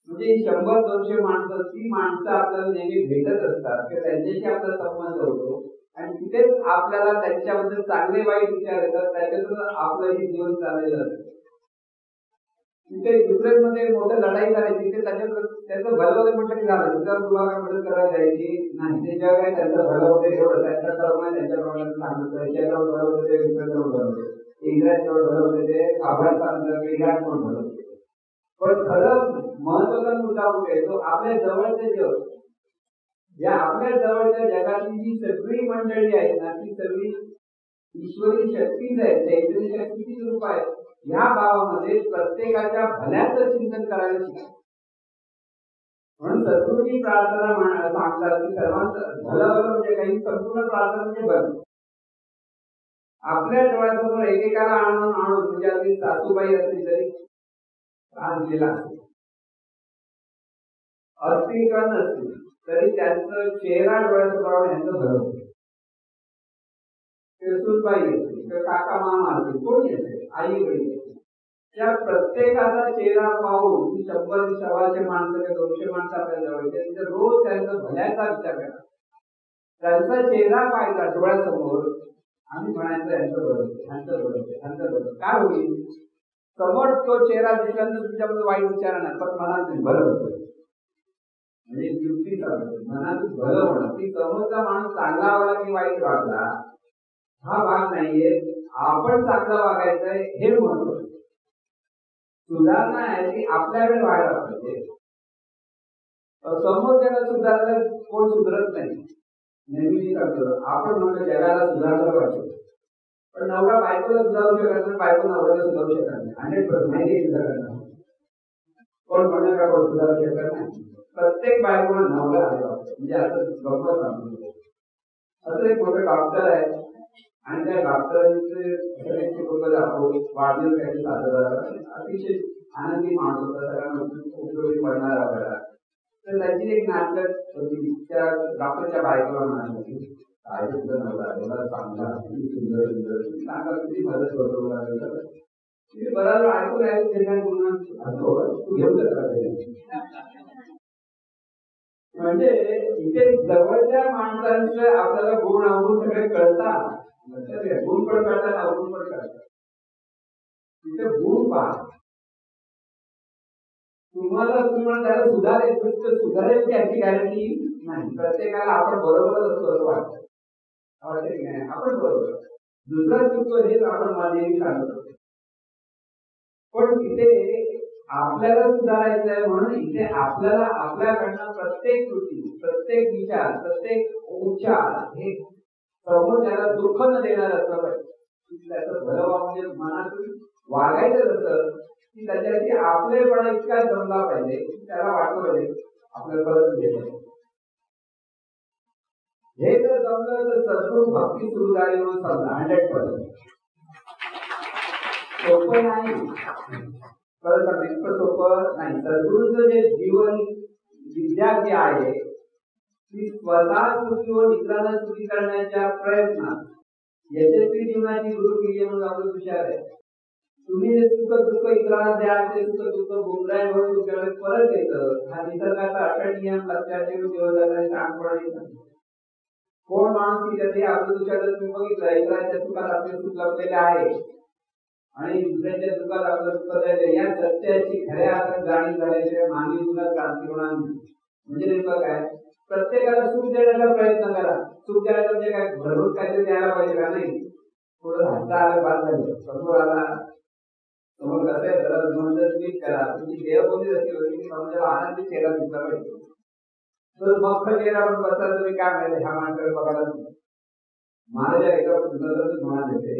म्हणजे 100-200 माणसं ती माणसं आपल्याला नेहमी भेटत असतात किंवा त्यांच्याशी आपला संबंध होतो आणि तिथेच आपल्याला त्यांच्याबद्दल चांगले वाईट विचार येतात. त्याच्यातून आपलं हे जीवन चाललेलं असतं. तिथे दुसऱ्यांमध्ये मोठं लढाई झाली तिथे त्याचं भलं होतं म्हटलं की झालं तिथं तुम्हाला मदत करायला जायची नाही. ते जग आहे त्यांचं भलं होतं एवढं त्यांच्या कर्म आहे त्यांच्याप्रमाणे सांगत त्याच्यावर भलं होतं ते दुसऱ्याजवळ भलं होते इंग्रजांजवळ भलं होते ते अफगाणिस्तान इराण पण भलं होते. पण खरं महत्वाचा मुद्दा कुठे तो आपल्या जवळचे जग या आपल्या जवळच्या जगातली जी सगळी मंडळी आहेत ना ती सगळी ईश्वरी शक्तीच आहेत. चैतन्य शक्तीची रूप आहेत. ह्या भावामध्ये प्रत्येकाच्या भल्याचं चिंतन करायला शिका. म्हणून सद्गुरूंची प्रार्थना सांगतात की सर्वांचं भलं म्हणजे काही संपूर्ण प्रार्थना म्हणजे भलं. आपल्या डोळ्यासमोर एकेकाला आणून म्हणजे अगदी सासूबाई असली तरी त्रास दिला असतील किंवा नसतील तरी त्यांचं चेहरा डोळ्यासमोर यांचं भलं होतं. सुनबाई असेल किंवा काका मामा असेल कोणी असेल आई वडील त्या प्रत्येकाचा चेहरा पाहून 100-125 माणसं 200 माणसं आपल्या जवळचे रोज त्यांचा भल्याचा विचार करा. त्यांचा चेहरा पाहायचा डोळ्यासमोर आणि म्हणायचं यांचं बरोबर यांचं बरोबर यांचं बरोबर. काय होईल समोर तो चेहरा दिसल्यानंतर तुमच्यामध्ये वाईट विचार नाही पण मनात भलं होतं. म्हणजे युक्ती चालू मनात भलं होणं की समोरचा माणूस चांगला वागला की वाईट वागला हा भाग नाहीये. आपण चांगलं वागायचंय हे महत्वाचं. सुधारणा आहे की आपल्याकडे व्हायला पाहिजे. समोरच्याला सुधारायला कोण सुधारत नाही. नेहमी करतो आपण म्हणतो जगाला सुधारलं पाहिजे पण नवरा बायकोला सुधारू शकत नाही बायको नवऱ्याला सुधारू शकत नाही. 100% माहिती सुधारणार कोण म्हणणार का कोण सुधारू शकत नाही. प्रत्येक बायकोला नवरा आला म्हणजे असं गप्पा सांगतो. असं एक मोठं डॉक्टर आहे आणि त्या डॉक्टरांचे वाढदिवस काही साजरा अतिशय आनंदी माणूस होता, सगळ्यांना उपयोगी पडणार आपल्याला. तर त्याची एक नाटक होती, त्या डॉक्टरच्या बायकोला म्हणाली काय सुद्धा नव्हता एवढा चांगला सुंदर सुंदर सांगा किती मदत करतो बराच ऐकून तू घेऊ शकता. म्हणजे इथे जवळच्या माणसांचं आपल्याला गुण आवडून सगळे कळतात, गुण पण कळतात, आवडून पण कळतात. तिथे गुण पहा, तुम्हाला त्याला सुधारेल त्याची गॅरंटी नाही. प्रत्येकाला आपण बरोबरच असतो असं वाटतं, आपण बरोबर, दुसरा चुकतो हेच आपण माझे सांगतो. पण तिथे आपल्याला सुधारायचं आहे म्हणून इथे आपल्याला आपल्याकडनं प्रत्येक कृती, प्रत्येक विचार, प्रत्येक उच्चार हे समोरच्याला दुःख न देणार असलं पाहिजे. त्याचं भलं म्हणजे मनातून वागायचं असं की त्याच्याशी आपलेपणा इतका जमला पाहिजे की त्याला वाटलं पाहिजे आपल्याला परत घेतलं. हे जर जमलं तर सद्गुरू भक्ती सुरू झाली म्हणून समजा 100%. सोपं नाही, खरं इतकं सोपं नाही. सद्गुरूंचं जे जीवन विद्या जी आहे ती स्वतः सुखी व इतरांना सुखी करण्याच्या प्रयत्नात यशस्वी जीवनाची गुरुकिल्ली म्हणून आपलं विचार आहे. तुम्ही जे सुख दुःख इतरांना द्या ते सुख दुःख गुमराह होऊन तुमच्याकडे परत येतं. हा निसर्गाचा अटळ नियम लक्षात ठेवून देवदाला शांतपणे येतं. कोण माणूस की त्याचे आपलं तुझ्याकडे तुम्ही बघितलं इतरांच्या सुखात आपले सुख लपलेले आहे आणि दुसऱ्याच्या दुःखात आपलं सुख द्यायचं, या सत्याची खऱ्या अर्थात जाणीव झाल्याशिवाय मानवी जीवनात क्रांती होणार नाही. म्हणजे नेमकं काय, प्रत्येकाला सुख देण्याचा प्रयत्न करा. सुख द्यायचं म्हणजे काय, भरपूर काहीतरी द्यायला पाहिजे का नाही, थोडं हसता आलं बाद झालं, समोर आला समोर कसं आहे त्याला स्वीट करा. तुमची देवबोली अशी होती की समजायला आनंदी चेहरा दिसला पाहिजे. तर मग चेहरा पण बसला तुम्ही काय माहिती ह्या माणसाकडे बघायला महाराजा एका म्हणाल येते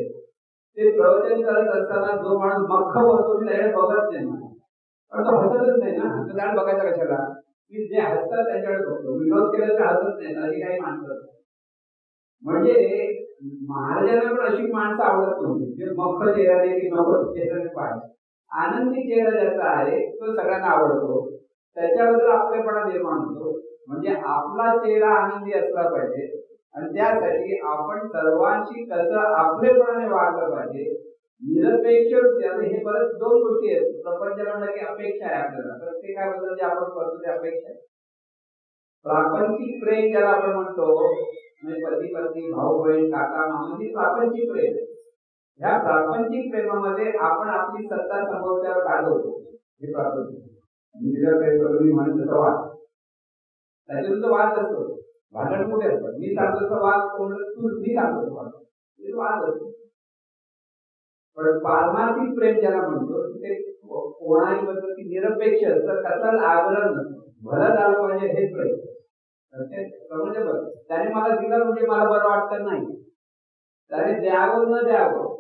ते प्रवचन करत असताना जो माणूस मख्ख बसतो त्याकडे बघत नाही, पण तो हसतच नाही ना, तर त्याला बघायचा कशाला, की जे हसतात त्याच्याकडे बघतो. विनोद केला तर हसत नाही, अशी काही माणसं. म्हणजे महाराजांना पण अशी माणसं आवडत नव्हती जे मख्ख चेहऱ्याने की नव्हत चेहऱ्याने पाहिजे. आनंदी चेहरा ज्याचा आहे तो सगळ्यांना आवडतो, त्याच्याबद्दल आपलेपणा निर्माण होतो. म्हणजे आपला चेहरा आनंदी असला पाहिजे आणि त्यासाठी आपण सर्वांशी कसं आपलेपणाने वागलं पाहिजे, निरपेक्ष. हे परत दोन गोष्टी आहेत. प्रपंच म्हणलं की अपेक्षा आहे आपल्याला, प्रत्येकाबद्दल जे आपण करतो ते अपेक्षा आहे. प्रापंचिक प्रेम ज्याला आपण म्हणतो, म्हणजे पती पत्नी भाऊ बहीण काका मामा, ही प्रापंचिक प्रेम. ह्या प्रापंचिक प्रेमामध्ये आपण आपली सत्ता समोरच्यावर गाजवतो, हे प्रापंचिक. निरपेक्ष म्हणून तसं वाद, त्याच्यातून वाद असतो, भांडण कुठे असतं, मी सांगतो वाद कोण, तू मी सांगतो वाद असतो. पण पारमार्थिक प्रेम ज्याला म्हणतो ते कोणाही पद्धती निरपेक्ष असतं, त्याचाच आग्रह नसतो. भलं झालं पाहिजे हे प्रेम. समजले बरं, त्याने मला दिलं म्हणजे मला बरं वाटतं नाही, त्याने द्यावं न द्यावं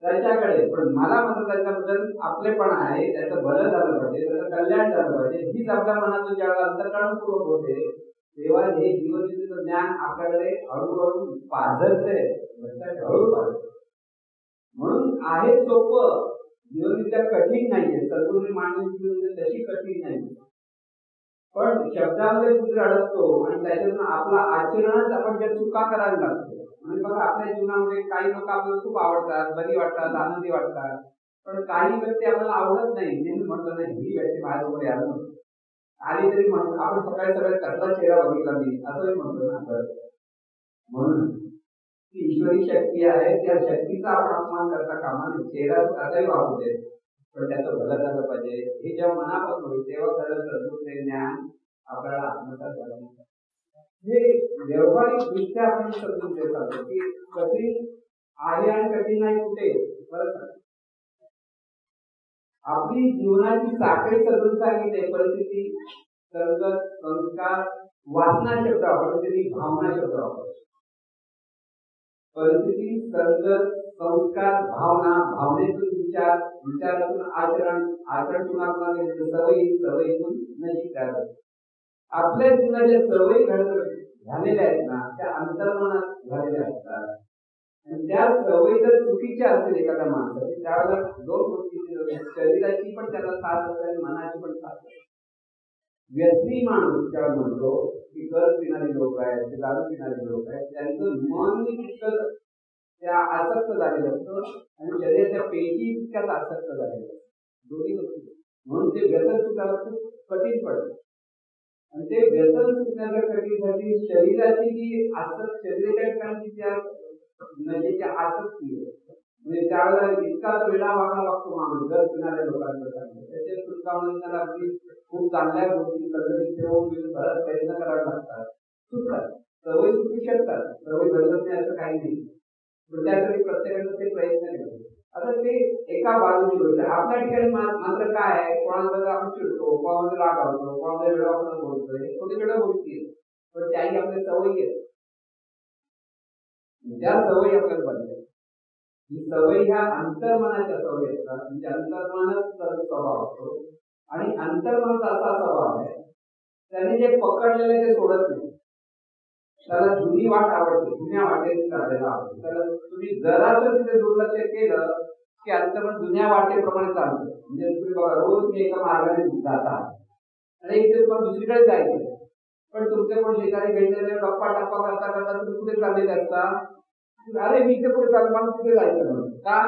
त्याच्याकडे, पण मला म्हणतो त्याच्याबद्दल आपलेपणा आहे, त्याचं भलं झालं पाहिजे, त्याचं कल्याण झालं पाहिजे, हीच आपल्या मनातून ज्यावेळेला अंतःकरणपूर्वक होते तेव्हा हे जीवनयुक्तीचं ज्ञान आपल्याकडे हळूहळू पाझरते, हळूहळू पाझरते. म्हणून आहे सोपं, जीवनविद्या कठीण नाहीये. सद्गुरूंनी मानवी तशी कठीण नाही, पण शब्दामध्ये कुठे अडकतो आणि त्याच्यातून आपला आचरणात आपण ज्या चुका करायला लागतो. म्हणजे बघा आपल्या जीवनामध्ये काही लोक आपल्याला खूप आवडतात, बरी वाटतात, आनंदी वाटतात, पण काही व्यक्ती आपल्याला आवडत नाही. नेहमी म्हणतो नाही ही व्यक्ती माझ्यासमोर यायला आली तरी म्हणतो आपण सकाळी सगळ्यात कसला चेहरा बघितला मी असंही म्हणतो ना. म्हणून ईश्वरी शक्ती आहे, त्या शक्तीचा आपण अपमान करता कामा नये. चेहरा कसाही वापरू दे, पण त्याचं भलं झालं पाहिजे. हे जेव्हा मनापासून होईल तेव्हा खरं सद्गुरूचे ज्ञान आपल्याला आत्मसात झालं. हे व्यावहारिक दृष्ट्या आपण समजून देतो की कठीण आहे आणि कठीण नाही कुठे. बरं, आपली जीवनाची साखळी सगळं सांगितले. परिस्थिती, संगत, संस्कार, वासना शब्द वापरतो, भावना शब्द वापरतो. परिस्थिती, संगत, संस्कार, भावना, भावनेतून विचार, विचारातून आचरण, आचरणातून आपल्याला सवयी, सवयीतून नशीब तयार होते. आपल्या जीवनाच्या सवयी झालेल्या आहेत ना, त्या अंतर्मनात झालेल्या असतात. आणि त्या सवयी जर चुकीच्या असतील एखाद्या माणसाची त्यावेळेला दोन गोष्टीची शरीराची पण त्याला साथ असते आणि मनाची पण साथ असते. व्यसनी माणूस ज्याला म्हणतो की गल पिणारे लोक आहेत, ते दारू पिणारे लोक आहेत, त्यांचं मन तितकं त्या आसक्त झालेलं असतं आणि शरीराच्या पेशी तितक्याच आसक्त झालेल्या असतात. दोन्ही गोष्टी म्हणून ते व्यसन सुटायला खूप कठीण पडतं. आणि ते व्यसन सुटण्याच्या कठीणसाठी शरीराची जी आसक्त शरीराच्या ठिकाणी त्या नशेची आसक्ती आहे, म्हणजे त्यावेळेला इतका वेळा वागणं लागतो माणूस गल पिणाऱ्या लोकांकडे. त्याच्या सुटका म्हणून त्याला अगदी खूप चांगल्या गोष्टी सगळी फिरवून बराच प्रयत्न करावे लागतात. सुटतात, सवय सुटू शकतात, सवय बदलत नाही असं काही नाही, पण त्यासाठी प्रत्येकाने ते प्रयत्न केले. आता ते एका बाजूची गोष्ट आहे. आपल्या ठिकाणी मात्र काय आहे, कोणाबद्दल आपण चिडतो, कोणामध्ये रागावतो, कोणामध्ये वेळापण बोलतोय, छोट्या छोट्या गोष्टी आहेत, पण त्याही आपल्या सवयी आहेत. त्या सवयी आपल्याला बदलायच्या. ही सवयी ह्या अंतर्मनाच्या सवयी असतात. म्हणजे अंतर्मनच स्वभाव असतो आणि अंतर्मनाचा असा स्वभाव आहे त्याने जे पकडलेलं ते सोडत नाही. त्याला जुनी वाट आवडते, जुन्या वाटेने चालायला आवडते. त्याला तुम्ही जरासं तिथे दुर्लक्ष केलं की अंतर्मन जुन्या वाटेप्रमाणे चालतं. म्हणजे तुम्ही बघा, रोज मी एका मार्गाने जाता आणि इथे तुम्हाला दुसरीकडे जायचं, पण तुमचे कोण शेजारी भेटलेले गप्पा टप्पा करता करता तुम्ही कुठे चाललेले असता, अरे मी इथे पुढे चाललो, मला तिथे जायचं म्हणून. का?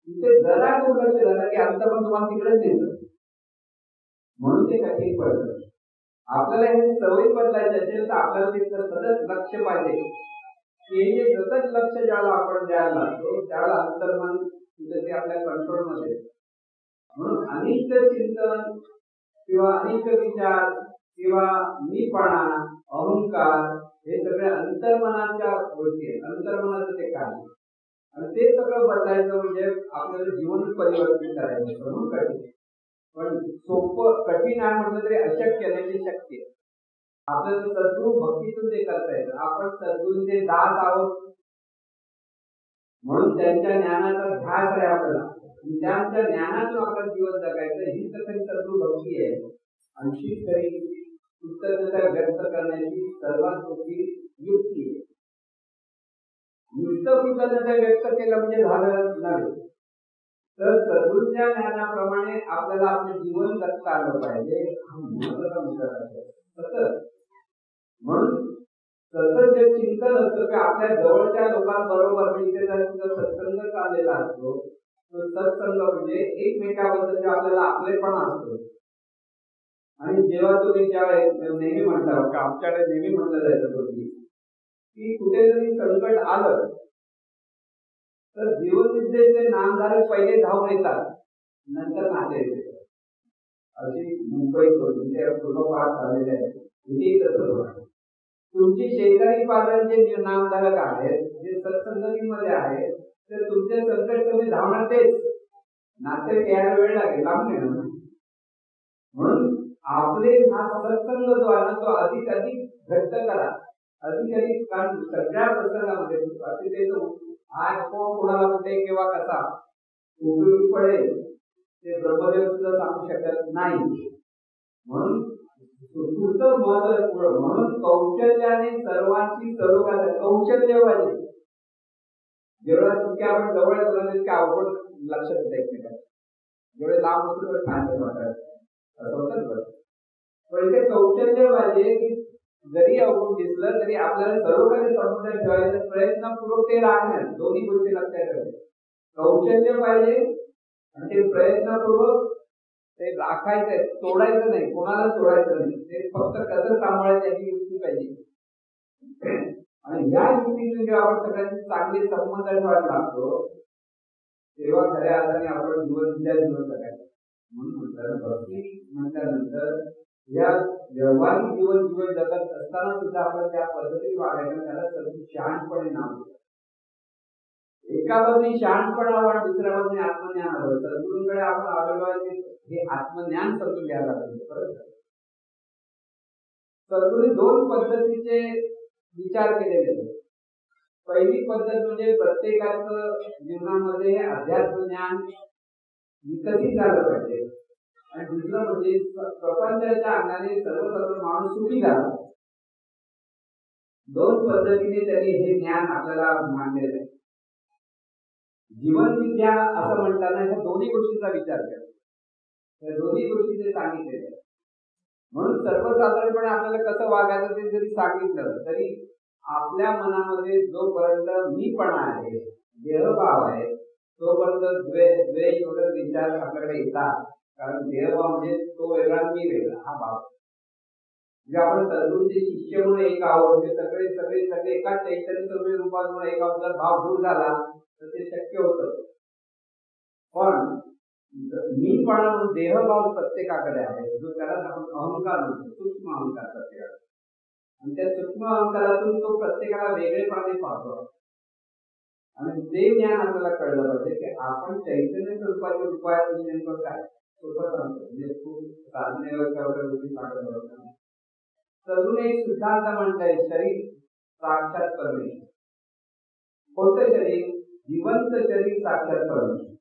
तिथे जरा दुर्लक्ष झालं की अंतर्मन तुम्हाला तिकडेच नेतं. म्हणून ते कठीण पडतं. आपल्याला हे सवयी बदलायची असेल तर आपल्याला तिथं सतत लक्ष पाहिजे. हे सतत लक्ष ज्याला आपण द्यायला लागतो त्याला अंतर्मन तिथे ते आपल्या कंट्रोलमध्ये. म्हणून अनिष्ट चिंतन किंवा अनिष्ट विचार किंवा मीपणा, अहंकार हे सगळे अंतर्मनाच्या गोष्टी आहेत. अंतर्मनाचं ते काम आणि ते सगळं बदलायचं म्हणजे आपल्याला जीवन परिवर्तन करायचं. म्हणून कठीण, पण सोपं कठीण आहे म्हटलं तरी अशक्य नाही, ते शक्य आहे. आपल्याला सद्गुरू भक्तीतून ते करता येतं. आपण सद्गुरूंचे दास आहोत म्हणून त्यांच्या ज्ञानाचा ध्यास आहे आपल्याला, त्यांच्या ज्ञानातून आपलं जीवन जगायचं. ही तर खरी सद्गुरू भक्ती आहे. आणि हीच खरी कृतज्ञता व्यक्त करण्याची सर्वात मोठी युक्ती आहे. नुसतं कृतज्ञता व्यक्त केलं म्हणजे झालं नव्हे, तर सद्गुरूंच्या ज्ञानाप्रमाणे आपल्याला आपलं जीवन जगता आलं पाहिजे. म्हणून सतत जे चिंतन असतं की आपल्या जवळच्या लोकांबरोबर म्हणजे सत्संग चाललेला असतो. सत्संग म्हणजे एकमेकाबद्दल आपल्याला आपलेपणा असतो. आणि जेव्हा तुम्ही नेहमी म्हणता, आमच्याकडे नेहमी म्हटलं जायचं होती की कुठेतरी संकट आलं तर जीवनविद्येचे नामधारक पहिले धावून येतात, नंतर नाते येते. अशी मुंबई पूर्वपाठ झालेले आहे. इथे तसं तुमची शेजारी पाजारचे नामधारक आहेत, जे सत्संगतीमध्ये आहेत, तर तुमचे संकट तुम्ही धावणार तेच. नाते यायला वेळ लागेल, लांब घेणार. म्हणून आपले हा सत्संग जो आहे ना तो अधिक अधिक घट्ट करा, अधिक अधिक. कारण सगळ्या प्रसंगामध्ये अतिशय आज कोणाला कुठे किंवा कसा उपयोगी पडेल ते ब्रह्मदेव सुद्धा सांगू शकत नाही. म्हणून पुढचं महत्त्व, म्हणून कौशल्याने सर्वांची सरोकार. कौशल्य पाहिजे. जेवढा चुक्या आपण जवळ झाला तितक्या अवघड लक्षात येत. जेवढे लांब असतो तेवढे छान वाटायचं असं होतं. पण इथे कौशल्य पाहिजे की जरी अवघड दिसलं तरी आपल्याला सर्वकाही समजून ठेवायचा प्रयत्नपूर्वक ते राखण्यात. दोन्ही गोष्टी लक्षात ठेवायच्या. कौशल्य पाहिजे आणि ते प्रयत्नपूर्वक ते राखायचं आहे, तोडायचं नाही, कोणाला तोडायचं नाही. ते फक्त कसं सांभाळायचं याची युक्ती पाहिजे. आणि या युक्तीतून जेव्हा आपण सगळ्यांची चांगली संबंध ठेवायला लागतो तेव्हा खऱ्या अर्थाने आपण जीवन जगायचं. म्हणून म्हणतात भक्ती म्हटल्यानंतर या व्यवहारिक जीवन जगत असताना सुद्धा आपण त्या पद्धतीने वागायचं. त्याला सगळं शहाणपणे नाव. एका बाजूने शहाणपणा आणि दुसऱ्या बाजूने आत्मज्ञान हवं. सद्गुरूंकडे आपण आलेलो हे आत्मज्ञान समजून घ्यायला लागतं. सद्गुरूंनी दोन पद्धतीचे विचार केलेले आहेत. पहिली पद्धत म्हणजे प्रत्येकाचं जीवनामध्ये अध्यात्म ज्ञान विकसित झालं पाहिजे. आणि दुसरं म्हणजे प्रपंचाच्या अंगाने सर्वसाधारण माणूस सुखी झाला. दोन पद्धतीने त्यांनी हे ज्ञान आपल्याला मांडलेलं आहे. जीवन विद्या असं म्हणताना ह्या दोन्ही गोष्टीचा विचार करा, या दोन्ही गोष्टी ते सांगितलेल्या आहेत. म्हणून सर्वसाधारणपणे आपल्याला कसं वागायचं ते जरी सांगितलं तरी आपल्या मनामध्ये जोपर्यंत मीपणा आहे, देहभाव आहे, तोपर्यंत द्वेष वगैरे विचार आपल्याकडे येतात. कारण देहभाव म्हणजे तो वेगळा मी वेगळा हा भाव. म्हणजे आपण सद्गुरूंचे शिष्य म्हणून एक आहोत, म्हणजे सगळे सगळे सगळे एकाच चैतन्य रूपात म्हणून एक आहोत. जर भाव दूर झाला तर ते शक्य होतं. पण मीपणा म्हणून देहभाव प्रत्येकाकडे आहे, जो त्याला आपण अहंकार म्हणतो, सूक्ष्म अहंकार प्रत्येकाला. आणि त्या सूक्ष्म अहंकारातून तो प्रत्येकाला वेगळेपणाने पाहतो. आणि ते ज्ञान आपल्याला कळलं पाहिजे की आपण चैतन्य स्वरूपाच्या रूपात नेमकं काय सोपं सांगतो. म्हणजे खूप साधनेवर सगून एक सिद्धांत म्हणताय, शरीर साक्षात परमेश्वर. कोणतं शरीर? जिवंत शरीर साक्षात परमेश्वर.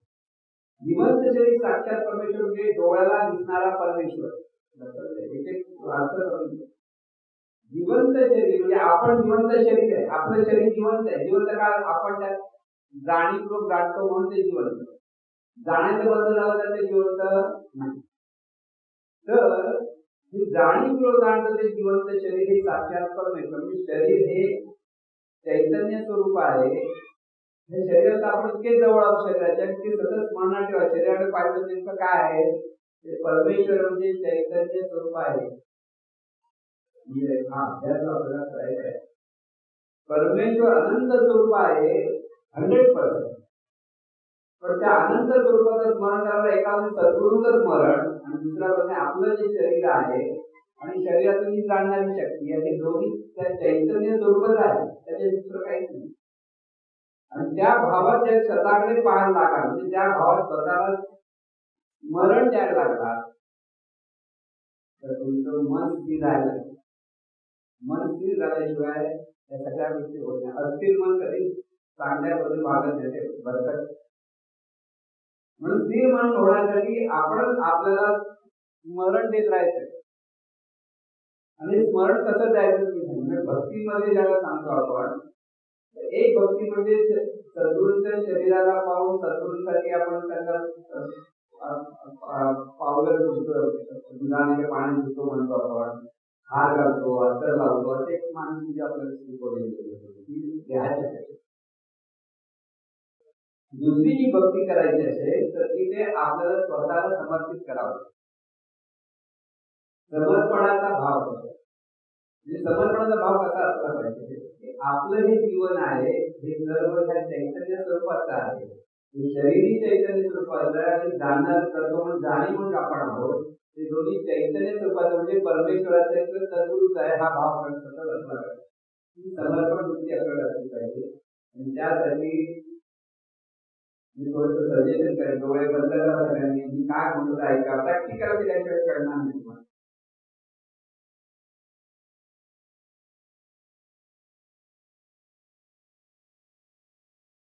जिवंत शरीर साक्षात परमेश्वर म्हणजे डोळ्याला दिसणारा परमेश्वर. जिवंत शरीर म्हणजे आपण जिवंत शरीर आहे, आपलं शरीर जिवंत आहे. जिवंत काळ आपण त्यात जाणीवपूर्वक जाणतो म्हणून ते जिवंत. जाण्याचं बदल झालं तर ते जिवंत नाही. तर जाणीवपूर्वक जाणतं ते जिवंत शरीर हे साक्षात परमेश्वर. म्हणजे शरीर हे चैतन्य स्वरूप आहे. हे शरीराचं आपण इतके जवळ आहोत, शरीराच्या इतके सतत स्मरणात ठेवा. शरीराकडे पाहिलं नेमकं काय आहे? ते परमेश्वर म्हणजे चैतन्य स्वरूप आहे. हा अभ्यास आपल्याला करायचा आहे. परमेश्वर अनंत स्वरूप आहे 100%. पण त्या अनंत स्वरूपाचं स्मरण करायला एका सद्गुरूचं स्मरण आणि दुसऱ्या बाजूने आपलं जे शरीर आहे आणि शरीरातून जी जाणणारी शक्ती आहे, हे दोन्ही त्या चैतन्य स्वरूपच आहे, त्याचे दुसरं काहीच नाही. आणि त्या भावात ज्या स्वतःकडे पाहायला लागला, म्हणजे त्या भावात स्वतःला स्मरण द्यायला लागला, तर तुमचं मन स्थिर राहायला. मन स्थिर झाल्याशिवाय या सगळ्या गोष्टी होत नाही. अस्थिर मन कधी चांगल्या बद्दल भागत नाही, बरकत. म्हणून स्थिर मन होण्यासाठी आपण आपल्याला स्मरण देत राहायचं. आणि स्मरण कसं द्यायचं म्हणजे भक्तीमध्ये ज्याला सांगतो आपण, एक भक्ती म्हणजे सद्गुरूंच्या शरीराला पाहून सद्गुरूंसाठी आपण त्यांना पावलं दुधाने पाणी धुतो म्हणतो, आपण हार घालतो, अत्तर लावतो, असे एक माणूस आपल्याला शिकवले. दुसरी जी भक्ती करायची असेल तर तिथे आपल्याला स्वतःला समर्पित करावं. समर्पणाचा भाव असतो. म्हणजे समर्पणाचा भाव कसा असला पाहिजे? आपलं हे जीवन आहे हे सर्व चैतन्य स्वरूपाचं आहे. हे शरीरी चैतन्य स्वरूपाचं आहे आणि जाणणार करतो म्हणून जाणीव म्हणून आपण आहोत. ते दोन्ही चैतन्य स्वरूपाचं म्हणजे परमेश्वराचं एक सद्गुरूच आहे, हा भाव आपण सतत असला पाहिजे. समर्पण वृत्ती आपल्याला असली पाहिजे. आणि त्यासाठी मी थोडंसं सजेशन करेन, डोळे बंद करा सगळ्यांनी. मी काय म्हणतो ऐका, प्रॅक्टिकल केल्याशिवाय कळणार नाही तुम्हाला.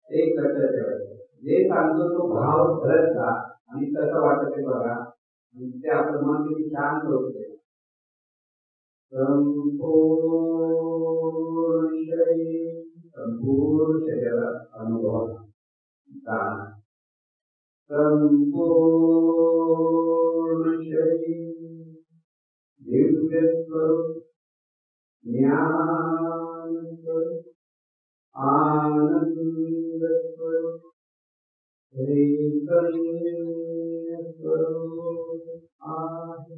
एक लक्षात ठेवायचं, जे सांगतो तो भाव भरत जा आणि कसं वाटत ते बघा, ते आपलं मन किती शांत होते. संपूर्ण शरीरात अनुभव जाणं. संपूर्ण शरीर दिव्य स्वरूप ज्ञान स्वरूप आनंद स्वरूप चैतन्य स्वरूप आहे.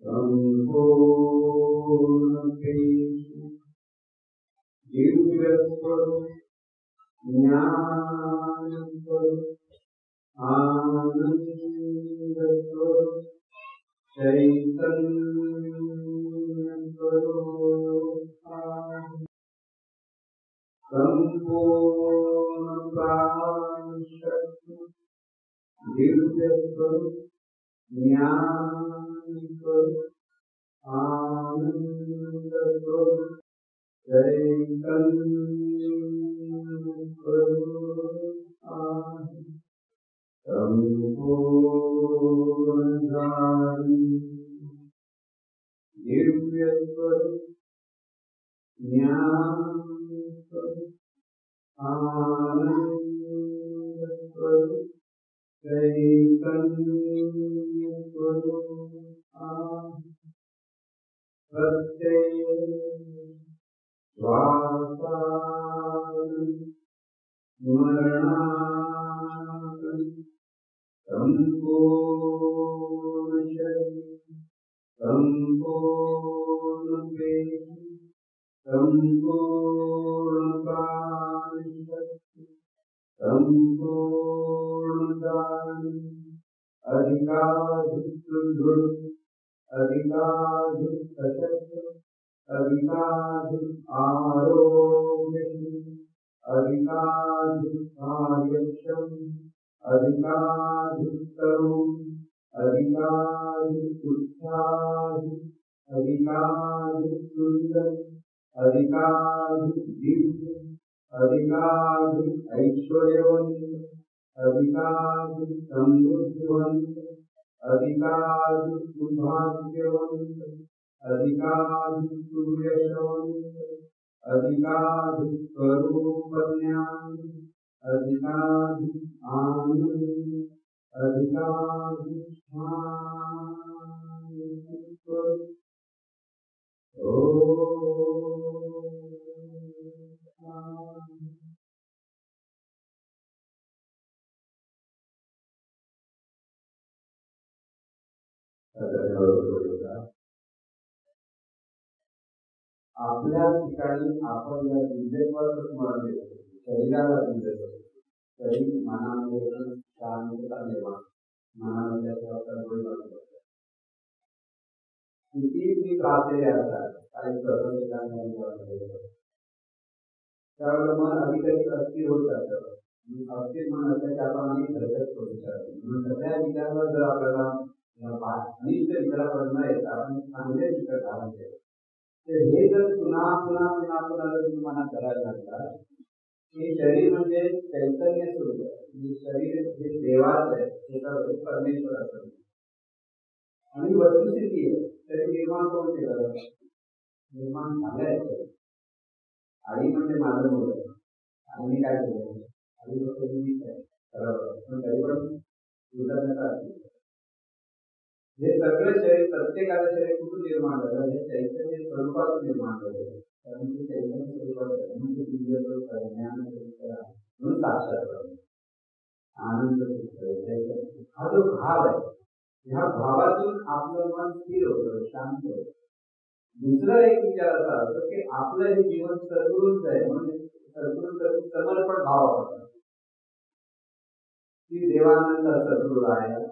संपूर्ण दिव्य स्वरूप ज्ञान स्वरूप आनंद स्वरूप चैतन्य स्वरूप आहे. संपूर्ण प्राण शक्ती दिव्य स्वरूप ज्ञान स्वरूप आनंद स्वरूप चैतन्य स्वरूप आहे. संपूर्ण दिव्य स्वरूप ज्ञान स्वरूप आनंद चैतन्य प्रत्येक मरणात् संपूर्ण संपूर्ण संपूर्ण अधिकाधिक अधिकाधिक सशक्त अधिकाधिक आरोग्य अधिकाधिक कार्यक्षम अधिकाधिक तरुण अधिकाधिक उत्साही अधिकाधिक सुंदर अधिकाधिक दिव्य अधिकाधिक ऐश्वर्यवंत अधिकाधिक समृद्धिवंत अधिकाधिक सौभाग्यवंत अधिकाधिक सुयशवंत अधिकाधिक स्वरूप ज्ञान अधिकाधिक आनंद अधिकाधिक आपल्या ठिकाणी आपण या विद्येवर स्मरण देतो, शरीराला विद्येत शरीर मनामध्ये शांतता निर्माण मनामध्ये किती त्रासलेले असतात काही त्यावेळेला मन अधिकाधिक अस्थिर होत जातं. अस्थिर मन असल्याच्या आपण अनेक धडकत करू शकतो. म्हणून सगळ्या विचारावर जर आपल्याला अनिष्ट विचाराकडे न येता आपण चांगले विचार धारण केले तर हे जर पुन्हा पुन्हा पुन्हा पुन्हा जर तुम्ही मनात करायला लागला हे शरीर म्हणजे चैतन्य स्वरूप आहे. शरीर हे देवाच आहे, परमेश्वराचं आणि वस्तुस्थिती आहे. तरी निर्माण कोण केलं? निर्माण झालंय. आई म्हणजे माझं मुलं आणि मी काय केलं? आई फक्त मीच आहे पण तरी पण कृतज्ञता असते. हे सगळं शरीर प्रत्येकाचं शरीर कुठून निर्माण झालं? हे चैतन्य स्वरूपातून निर्माण झालं. कारण ते चैतन्य स्वरूपात म्हणजे दिव्य स्वरूप आहे, ज्ञान स्वरूप आहे म्हणून साक्षात आनंद हा जो भाव आहे ह्या भावातून आपलं मन स्थिर होतं, शांत होतं. दुसरा एक विचार असा असतो की आपलं हे जीवन सद्गुरूच आहे म्हणून सद्गुरूंप्रती समर्पण भाव वाटतो की देवानंद सद्गुरू आहे.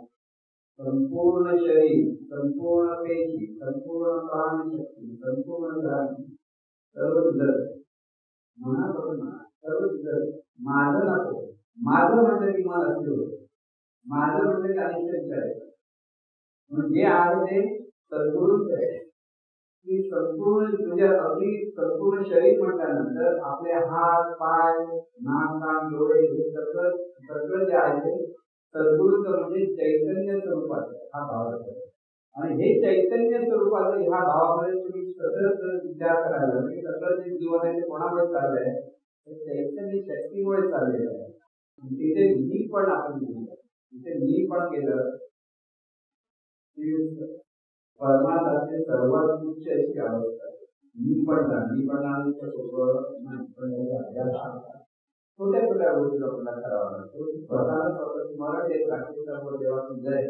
संपूर्ण शरीर संपूर्ण पेशी संपूर्ण प्राणशक्ती संपूर्ण ग्रामी सर्व तुझं मनापासून सर्व तुझं. माझं नको, माझं म्हटलं की मन असते होतं, माझं म्हटलं की अनिष्ट विचार येतात. म्हणून जे आहे ते सद्गुरूच आहे. की संपूर्ण तुझ्या अगदी संपूर्ण शरीर म्हटल्यानंतर आपले हात पाय नाक कान डोळे हे सगळं सगळं जे आहे ते सद्गुरूचं म्हणजे चैतन्य स्वरूपाचं हा भाव आहे. आणि हे चैतन्य स्वरूपाचं ह्या भावामध्ये तुम्ही सतत विचार करायला म्हणजे सगळं जे जीवन आहे ते कोणामुळे चाललंय? चैतन्य शक्तीमुळे चाललेलं आहे. तिथे मी पण आपण तिथे मी पण केलं परमार्थाचे सर्वात उच्च अशी अवस्था आहे. मी पण छोट्या छोट्या गोष्टी आपल्याला करावा लागतो. स्वतःला स्मरण देत राखते सर्व देवा तुझं आहे,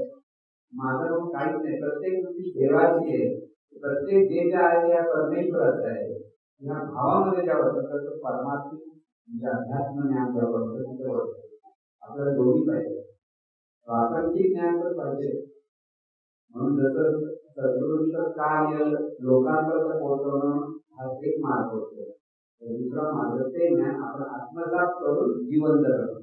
माझं म्हणून काहीच नाही. प्रत्येक गोष्टी देवाची आहे, प्रत्येक जे आहे त्या परमेश्वराचं आहे. या भावामध्ये ज्या होतं परमात्मिक म्हणजे अध्यात्म ज्ञान बरोबर आपल्याला दोन्ही पाहिजे. प्रापंचिक ज्ञान तर पाहिजे. म्हणून जसं सद्गुरूंचं कार्य लोकांपर्यंत पोहोचवणं हा एक मार्ग होतो. दुसरा मार्ग ते ज्ञान आपण आत्मसात करून जीवन जगणं.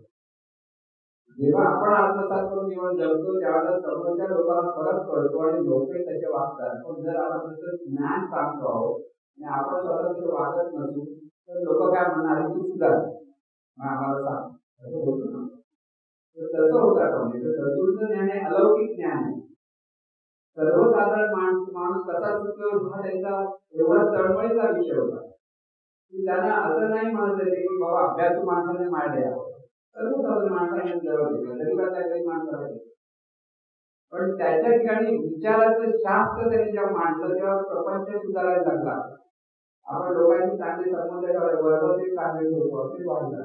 जेव्हा आपण आत्मसात करून जीवन जगतो त्यावेळेला समोरच्या लोकांना फरक पडतो आणि लोक त्याचे वागतात. पण जर आपण जसं ज्ञान सांगतो आहोत आणि आपण स्वतः वागत नसू तर लोक काय म्हणणार तू सुद्धा आम्हाला सांग असं होतं ना. तर तसं होतं का म्हणजे सद्गुरूंचं ज्ञान हे अलौकिक ज्ञान आहे. सर्वसाधारण माणूस कसा सुटतो हा त्यांचा एवढा तळमळीचा विषय होता की त्यांना असं नाही म्हणत होते की बाबा अभ्यासू माणसाने मारले यावं. सर्वसाधारण माणसाने जवळ घेतलं, गरीबाच्या गरीब माणसाला घेतलं. पण त्याच्या ठिकाणी विचाराचं शास्त्र त्यांनी जेव्हा मांडलं तेव्हा प्रपंच सुधारायला लागला. आपण लोकांची चांगले संबंध ठेवायचे, वैभवते चांगले ठेवतो असे वाढलं.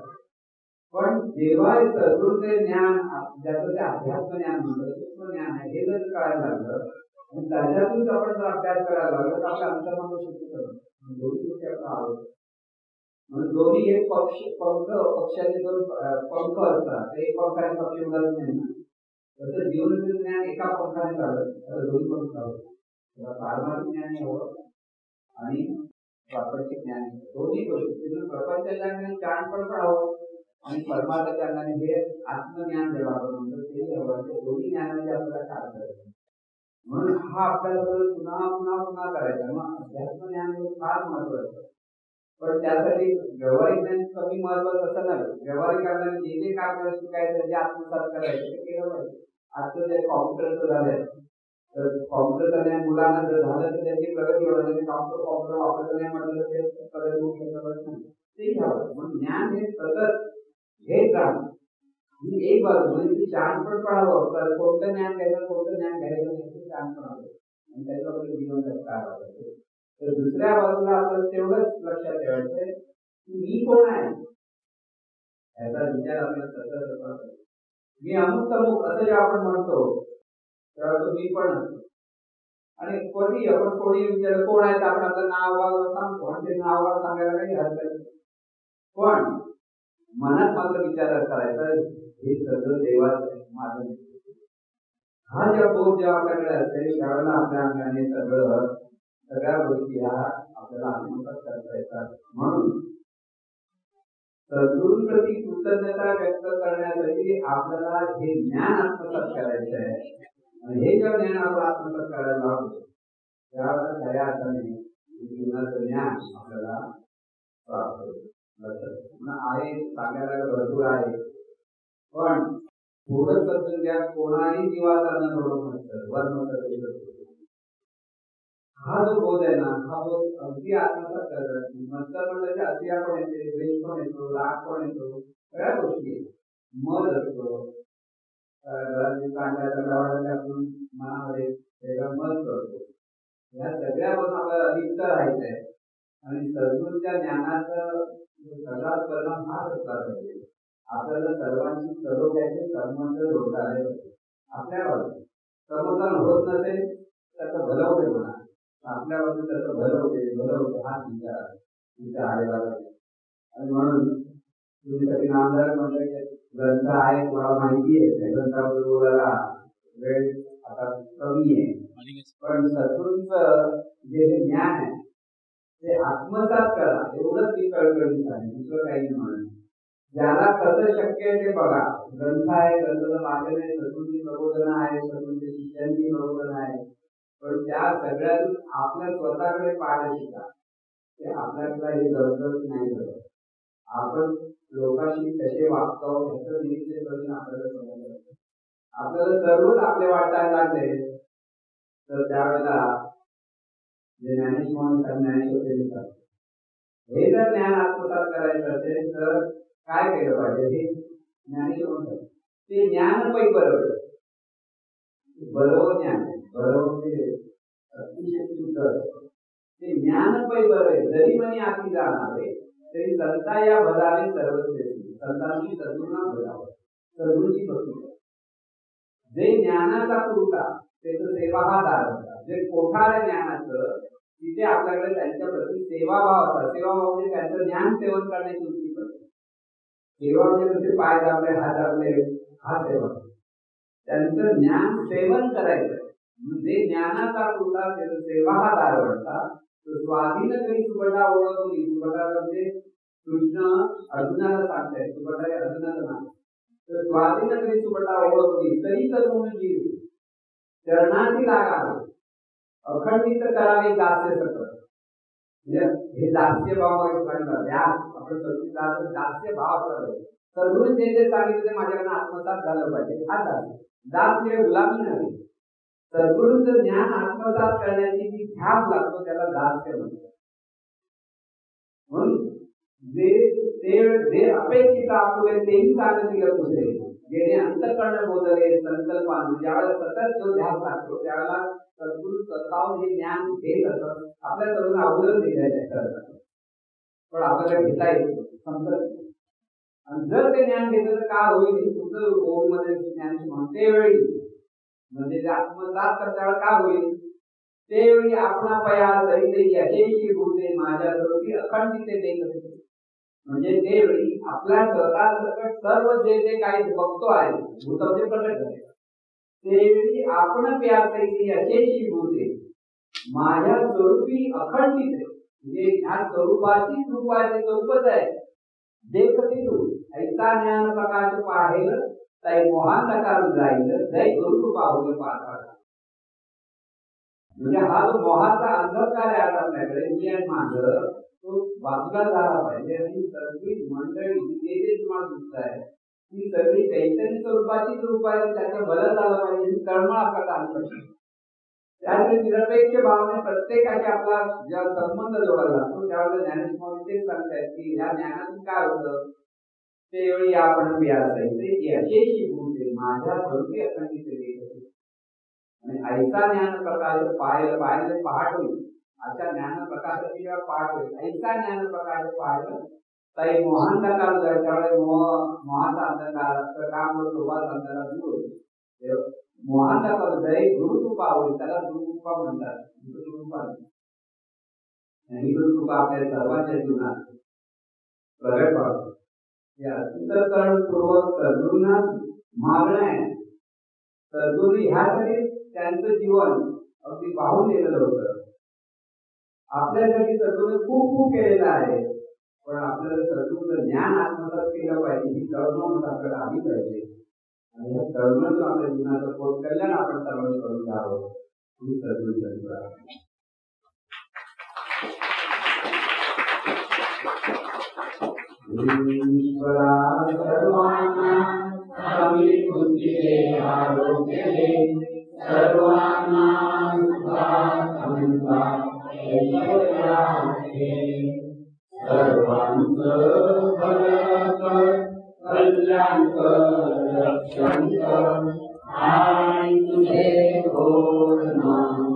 पण जेव्हा सद्गुरूचे ज्ञान, ज्याचं ते अध्यात्म ज्ञान म्हणतं, सूक्ष्म ज्ञान आहे, हे जर कळायला लागलं आणि त्याच्यातून आपण जर अभ्यास करायला लागलो तर आपल्या अंतर्मन शुद्ध करतो. दोन्ही गोष्टी आपल्याला आवडतात. म्हणून दोन्ही हे पक्षाचे दोन पंख असतात, एक पंखाने पक्षी उडत नाही ना, तसं जीवनाचं ज्ञान एका पंखाने चालत, दोन्ही पंख चालत. पारमार्थिक ज्ञान हवं आणि प्रापंचिक ज्ञान, दोन्ही गोष्टी. प्रपंचाच्या ज्ञानाने ज्ञान पण हवं आणि परमार्थाच्या ज्ञानाने हे आत्मज्ञान जेव्हा आपण म्हणतो ते हवं. ते दोन्ही ज्ञानाचे आपल्याला काय करायचं, म्हणून हा आपल्याला पुन्हा पुन्हा पुन्हा करायचा. मग अध्यात्म ज्ञान हे फार महत्वाचं. पण त्यासाठी व्यवहारिक ज्ञान कमी महत्वाचं असं नाही. व्यवहारिक ज्ञानाने जे जे काय आपल्याला शिकायचं, जे आत्मसात करायचं ते केलं पाहिजे. आजचं जे कॉम्प्युटरचं झालंय, तर कॉम्प्युटरचं ज्ञान मुलांना जर झालं तर त्यांची प्रगती होणार. कॉम्प्युटर वापरलं नाही म्हटलं तर ते प्रगती होऊ शकत नाही. ते घ्यावं. म्हणून ज्ञान हे सतत घेत राहणं ही एक बाजू. म्हणजे ती शहाणपण पडावं, तर कोणतं ज्ञान घ्यायचं कोणतं ज्ञान घ्यायचं नाही शहाणपण हवं आणि त्याच्यामध्ये जीवन जगता आलं पाहिजे. तर दुसऱ्या बाजूला आपल्याला तेवढंच लक्षात ठेवायचंय की मी कोण आहे याचा विचार आपल्याला सतत करतो. मी अमुक तमुक असं जेव्हा आपण म्हणतो तेव्हा तो मी पण असतो. आणि कोणी आपण कोणी विचार कोण आहे तर आपण आपलं नाव सांगतो आणि ते नाव सांगायला काही हरकत नाही. पण मनात मात्र विचार करायचा हे सगळं देवाचं माझं. हा जेव्हा बोध जेव्हा आपल्याकडे असेल त्यावेळेला आपल्या अंगाने सगळ्या गोष्टी ह्या आपल्याला आत्मसात करता येतात. म्हणून सद्गुरूंप्रती कृतज्ञता व्यक्त करण्यासाठी आपल्याला हे ज्ञान आत्मसात करायचं आहे. आणि हे जेव्हा ज्ञान आपण आत्मसात करायला लागतो त्यावेळेला खऱ्या अर्थाने जीवनाचं ज्ञान आपल्याला प्राप्त होतं. आहे सांगायला भरपूर आहे, पण थोडं समजून घ्या. कोणाही जीवाचा न हा जो बोध आहे ना, हा बोध अगदी आत्मसात करतात. नंतर म्हणलं की अतिया पण येते, द्वेष पण येतो, राग पण येतो, सगळ्या गोष्टी. मध असतो, आपण मनामध्ये वेगळा मध करतो. या सगळ्यापासून आपल्याला अलिप्त राहायचंय आणि सद्गुरूच्या ज्ञानाचं सगळाच परिणाम हाच असला पाहिजे. आपल्याला सर्वांची सरोग्याचे संबंध जोडता आले पाहिजे. आपल्या बाजूला समोरचा होत नसेल त्याचं भलं होते म्हणा, आपल्या बाजूला त्याचं भलं होते हाच विचार आलेला पाहिजे. आणि म्हणून तुम्ही कधी नामदार म्हणलं की ग्रंथ आहे तुम्हाला माहिती आहे, त्या ग्रंथाबरोबर वेळ आता कमी आहे, पण सद्गुरूंचं जे ज्ञान आहे ते आत्मसात करा एवढंच ती कळकळीच आहे, दुसरं काही म्हणून. ज्याला कसं शक्य आहे ते बघा. ग्रंथ आहे, ग्रंथाचं वाचन आहे, सद्गुरूंची प्रबोधन आहे, सद्गुरूंच्या शिष्यांची प्रबोधन आहे, पण त्या सगळ्यातून आपल्या स्वतःकडे पाहायला शिका. ते आपल्याला हे गरज नाही करत. आपण लोकांशी कसे वागतो ह्याचं निरीक्षण करून आपल्याला समजलं. आपल्याला सर्वच आपले वाटायला लागले तर त्यावेळेला जे ज्ञानेश म्हणून ज्ञानेश्वर लिहितात, हे जर ज्ञान आत्मसात करायचं असेल तर काय केलं पाहिजे हे ज्ञानेश्वर म्हणतात. ते ज्ञान पै बरोबर बरोबर ज्ञान आहे, बरोबर ते अतिशय शुद्ध असतं. ते ज्ञान पै बरोबर आहे. जरी म्हणे आती जाणारे तरी संता या भजावे सर्वश्रेष्ठी. संतांची सद्गुरूंना भजावं, सद्गुरूची भक्ती. जे ज्ञानाचा पुरवठा त्याचं सेवा हा दार होता. जे कोठार आहे ज्ञानाचं तिथे आपल्याकडे त्यांच्या प्रति सेवाभाव असतात. सेवाभाव म्हणजे त्यांचं ज्ञान सेवन करण्याची वृत्ती करतो. सेवा म्हणजे तुझे पाय दाबले, हात दाबले, हा सेवा. त्यांचं ज्ञान सेवन करायचं. जे ज्ञानाचा पुरवठा त्याचं सेवा हा दार म्हणतात. स्वाधीन तरी सुभटा ओळखली. सुभटा म्हणजे कृष्ण अर्जुनाला सांगताय, सुभटा हे अर्जुनाचं नाव. तर स्वाधीन तरी सुभटा ओळखली तरी तरुण जीव चरणाची लागा अखंडित करावे दास्य सकळ. हे दास्य भाव आपण दास्य भाव असला सद्गुरू जे जे सांगितलं ते माझ्याकडे आत्मसात झालं पाहिजे. हा दास म्हणजे गुलामी नाही. सद्गुरूंचं ज्ञान आत्मसात करण्याची जी ध्यास लागतो त्याला दास्य म्हणतात. म्हणून जे अपेक्षित आपुले तेही सांगतील तुझे जेणे अंतःकरण बोधले संकल्पान ज्यावेळेला सतत जो ध्यान लागतो त्यावेळेला सद्गुरू स्वतःहून हे ज्ञान देत असत आपल्या सर्वांना अवलंबून दिलेलं पण आपल्याला घेता येतो समजत आणि जर ते ज्ञान घेतलं तर काय होईल तुमचं ओम मध्ये ज्ञान म्हणते वेळी म्हणजे जे आत्मसात करता काय होईल त्यावेळी आपला पया सहित यशेशी भूते माझ्या स्वरूपी अखंडिते देत असते म्हणजे त्यावेळी आपल्या स्वतः सर्व जे जे काही बघतो आहे भूत म्हणजे प्रकट झाले त्यावेळी आपण प्या सहित यशेशी भूते माझ्या स्वरूपी अखंडित म्हणजे ह्या स्वरूपाची कृपा आहे स्वरूपच आहे देखती तू ऐसा ज्ञान प्रकाश पाहेल तै मोहान नकार जाईल जय गुरु पाहुल पाहता म्हणजे हा जो मोहाचा अंधकार आहे आता आपल्याकडे मी आणि माझं तो बाजूला झाला पाहिजे आणि सगळी मंडळी जे जे तुम्हाला दिसत आहे ती सगळी चैतन्य स्वरूपाची रूप आहे त्याचं बदल झाला पाहिजे तळमळ आपल्याला आली पाहिजे त्यामुळे निरपेक्ष भावने प्रत्येकाचे आपला ज्या संबंध जोडायला लागतो त्यावेळेला ज्ञानेश्वर तेच सांगतात की ह्या ज्ञानातून काय होतं त्यावेळी आपण व्यासायचे यशेशी भूते माझ्या स्वरूपी अखंडित आणि ऐसा ज्ञान प्रकाश पाहिलं पहाट होईल अशा ज्ञान प्रकाशाची जेव्हा पहाट होईल ऐसा ज्ञान प्रकाश पाहिलं तरी मोहांधकार त्यावेळेस मोहाचा अंधकार काम लोभाचा अंधकार दूर होईल मोहांधकार जय गुरुकृपा होईल त्याला गुरुकृपा म्हणतात गुरुकृपा आणि गुरुकृपा आपल्या सर्वांच्या जीवनात प्रगट व्हावं या अंतःकरण पूर्वक सद्गुरूंना मागणं आहे सद्गुरू ह्यासाठी त्यांचं जीवन अगदी पाहून दिलेलं होतं आपल्यासाठी सद्गुरूने खूप खूप केलेलं आहे पण आपल्याला सद्गुरूचं ज्ञान आत्मसात केलं पाहिजे ही तळमळ आपल्याला आली पाहिजे आणि ह्या तळमळीतून आपल्या जीवनाचं पोट कल्याण आपण सर्वांनी करून घ्यावं ही सद्गुरूंची ईश्वरा सर्वांना चांगली बुद्धी दे आरोग्य दे सर्वांना ऐश्वर्या दे सर्वांचं भलं कर कल्याण कर रक्षण कर आणि तुझे बोलना